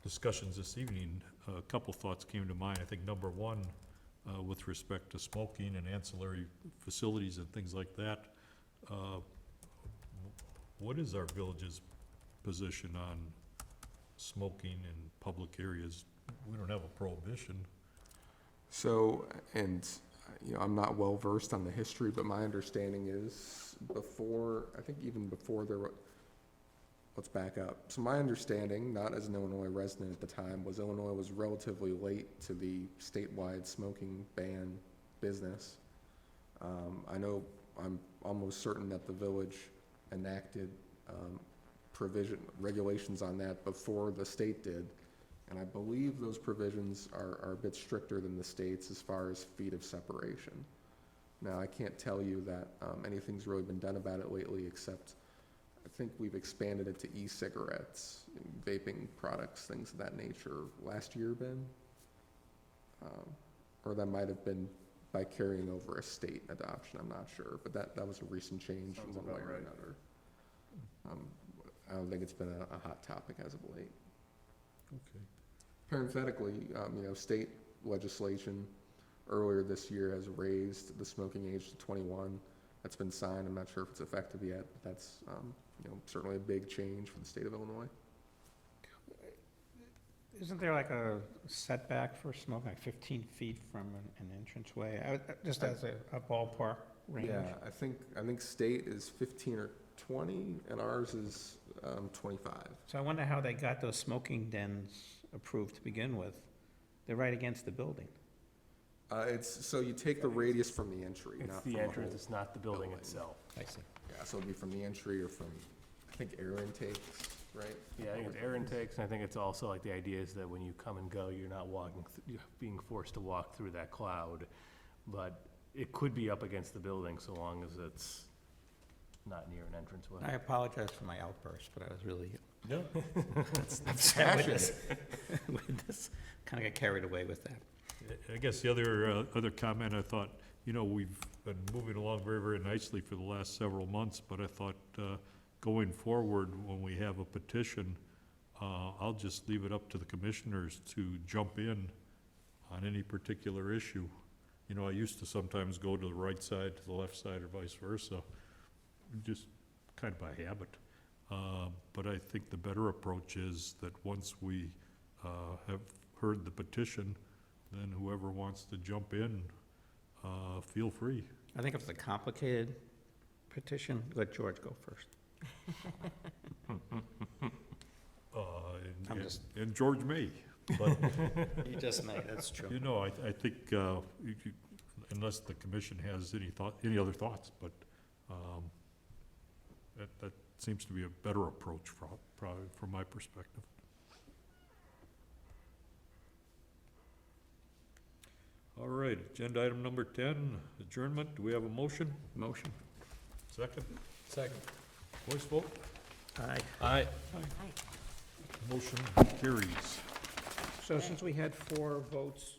discussions this evening, a couple thoughts came to mind. I think number 1, with respect to smoking and ancillary facilities and things like that, what is our village's position on smoking in public areas? We don't have a prohibition. So, and I'm not well versed on the history, but my understanding is even before there were, let's back up. So my understanding, not as an Illinois resident at the time, was Illinois was relatively late to the statewide smoking ban business. I know, I'm almost certain that the village enacted regulations on that before the state did. And I believe those provisions are a bit stricter than the state's as far as feet of separation. Now, I can't tell you that anything's really been done about it lately, except I think we've expanded it to e-cigarettes, vaping products, things of that nature, last year, Ben? Or that might have been by carrying over a state adoption, I'm not sure, but that was a recent change in one way or another. I don't think it's been a hot topic as of late. Okay. Parenthetically, state legislation earlier this year has raised the smoking age to 21. That's been signed. I'm not sure if it's effective yet, but that's, certainly a big change for the state of Illinois. Isn't there like a setback for smoking, like 15 feet from an entranceway? Just as a ballpark range? Yeah, I think state is 15 or 20, and ours is 25. So I wonder how they got those smoking dens approved to begin with. They're right against the building. So you take the radius from the entry, It's not the from entrance, whole it's not the building building. itself. I see. Yeah, so it'd be from the entry or from, I think, air intakes, right? Yeah, I think it's air intakes, and I think it's also like the idea is that when you come and go, you're not you're being forced to walk through that cloud. But it could be up against the building so long as it's not near an entranceway. I apologize for my outburst, but I was really Yeah. upset with this. Kind of got carried away with that. I guess the other comment, I thought, we've been moving along very, very nicely for the last several months, but I thought, going forward, when we have a petition, I'll just leave it up to the commissioners to jump in on any particular issue. I used to sometimes go to the right side, to the left side, or vice versa, just kind of by habit. But I think the better approach is that once we have heard the petition, then whoever wants to jump in, feel free. I think if it's a complicated petition, let George go first. I'm just- And George may, but, You just may, that's true. I think, unless the commission has any other thoughts, but, that seems to be a better approach probably from my perspective. All right, agenda item number 10, adjournment. Do we have a motion? Motion. Second? Second. Voice vote? Aye. Aye. Motion carries. So since we had 4 votes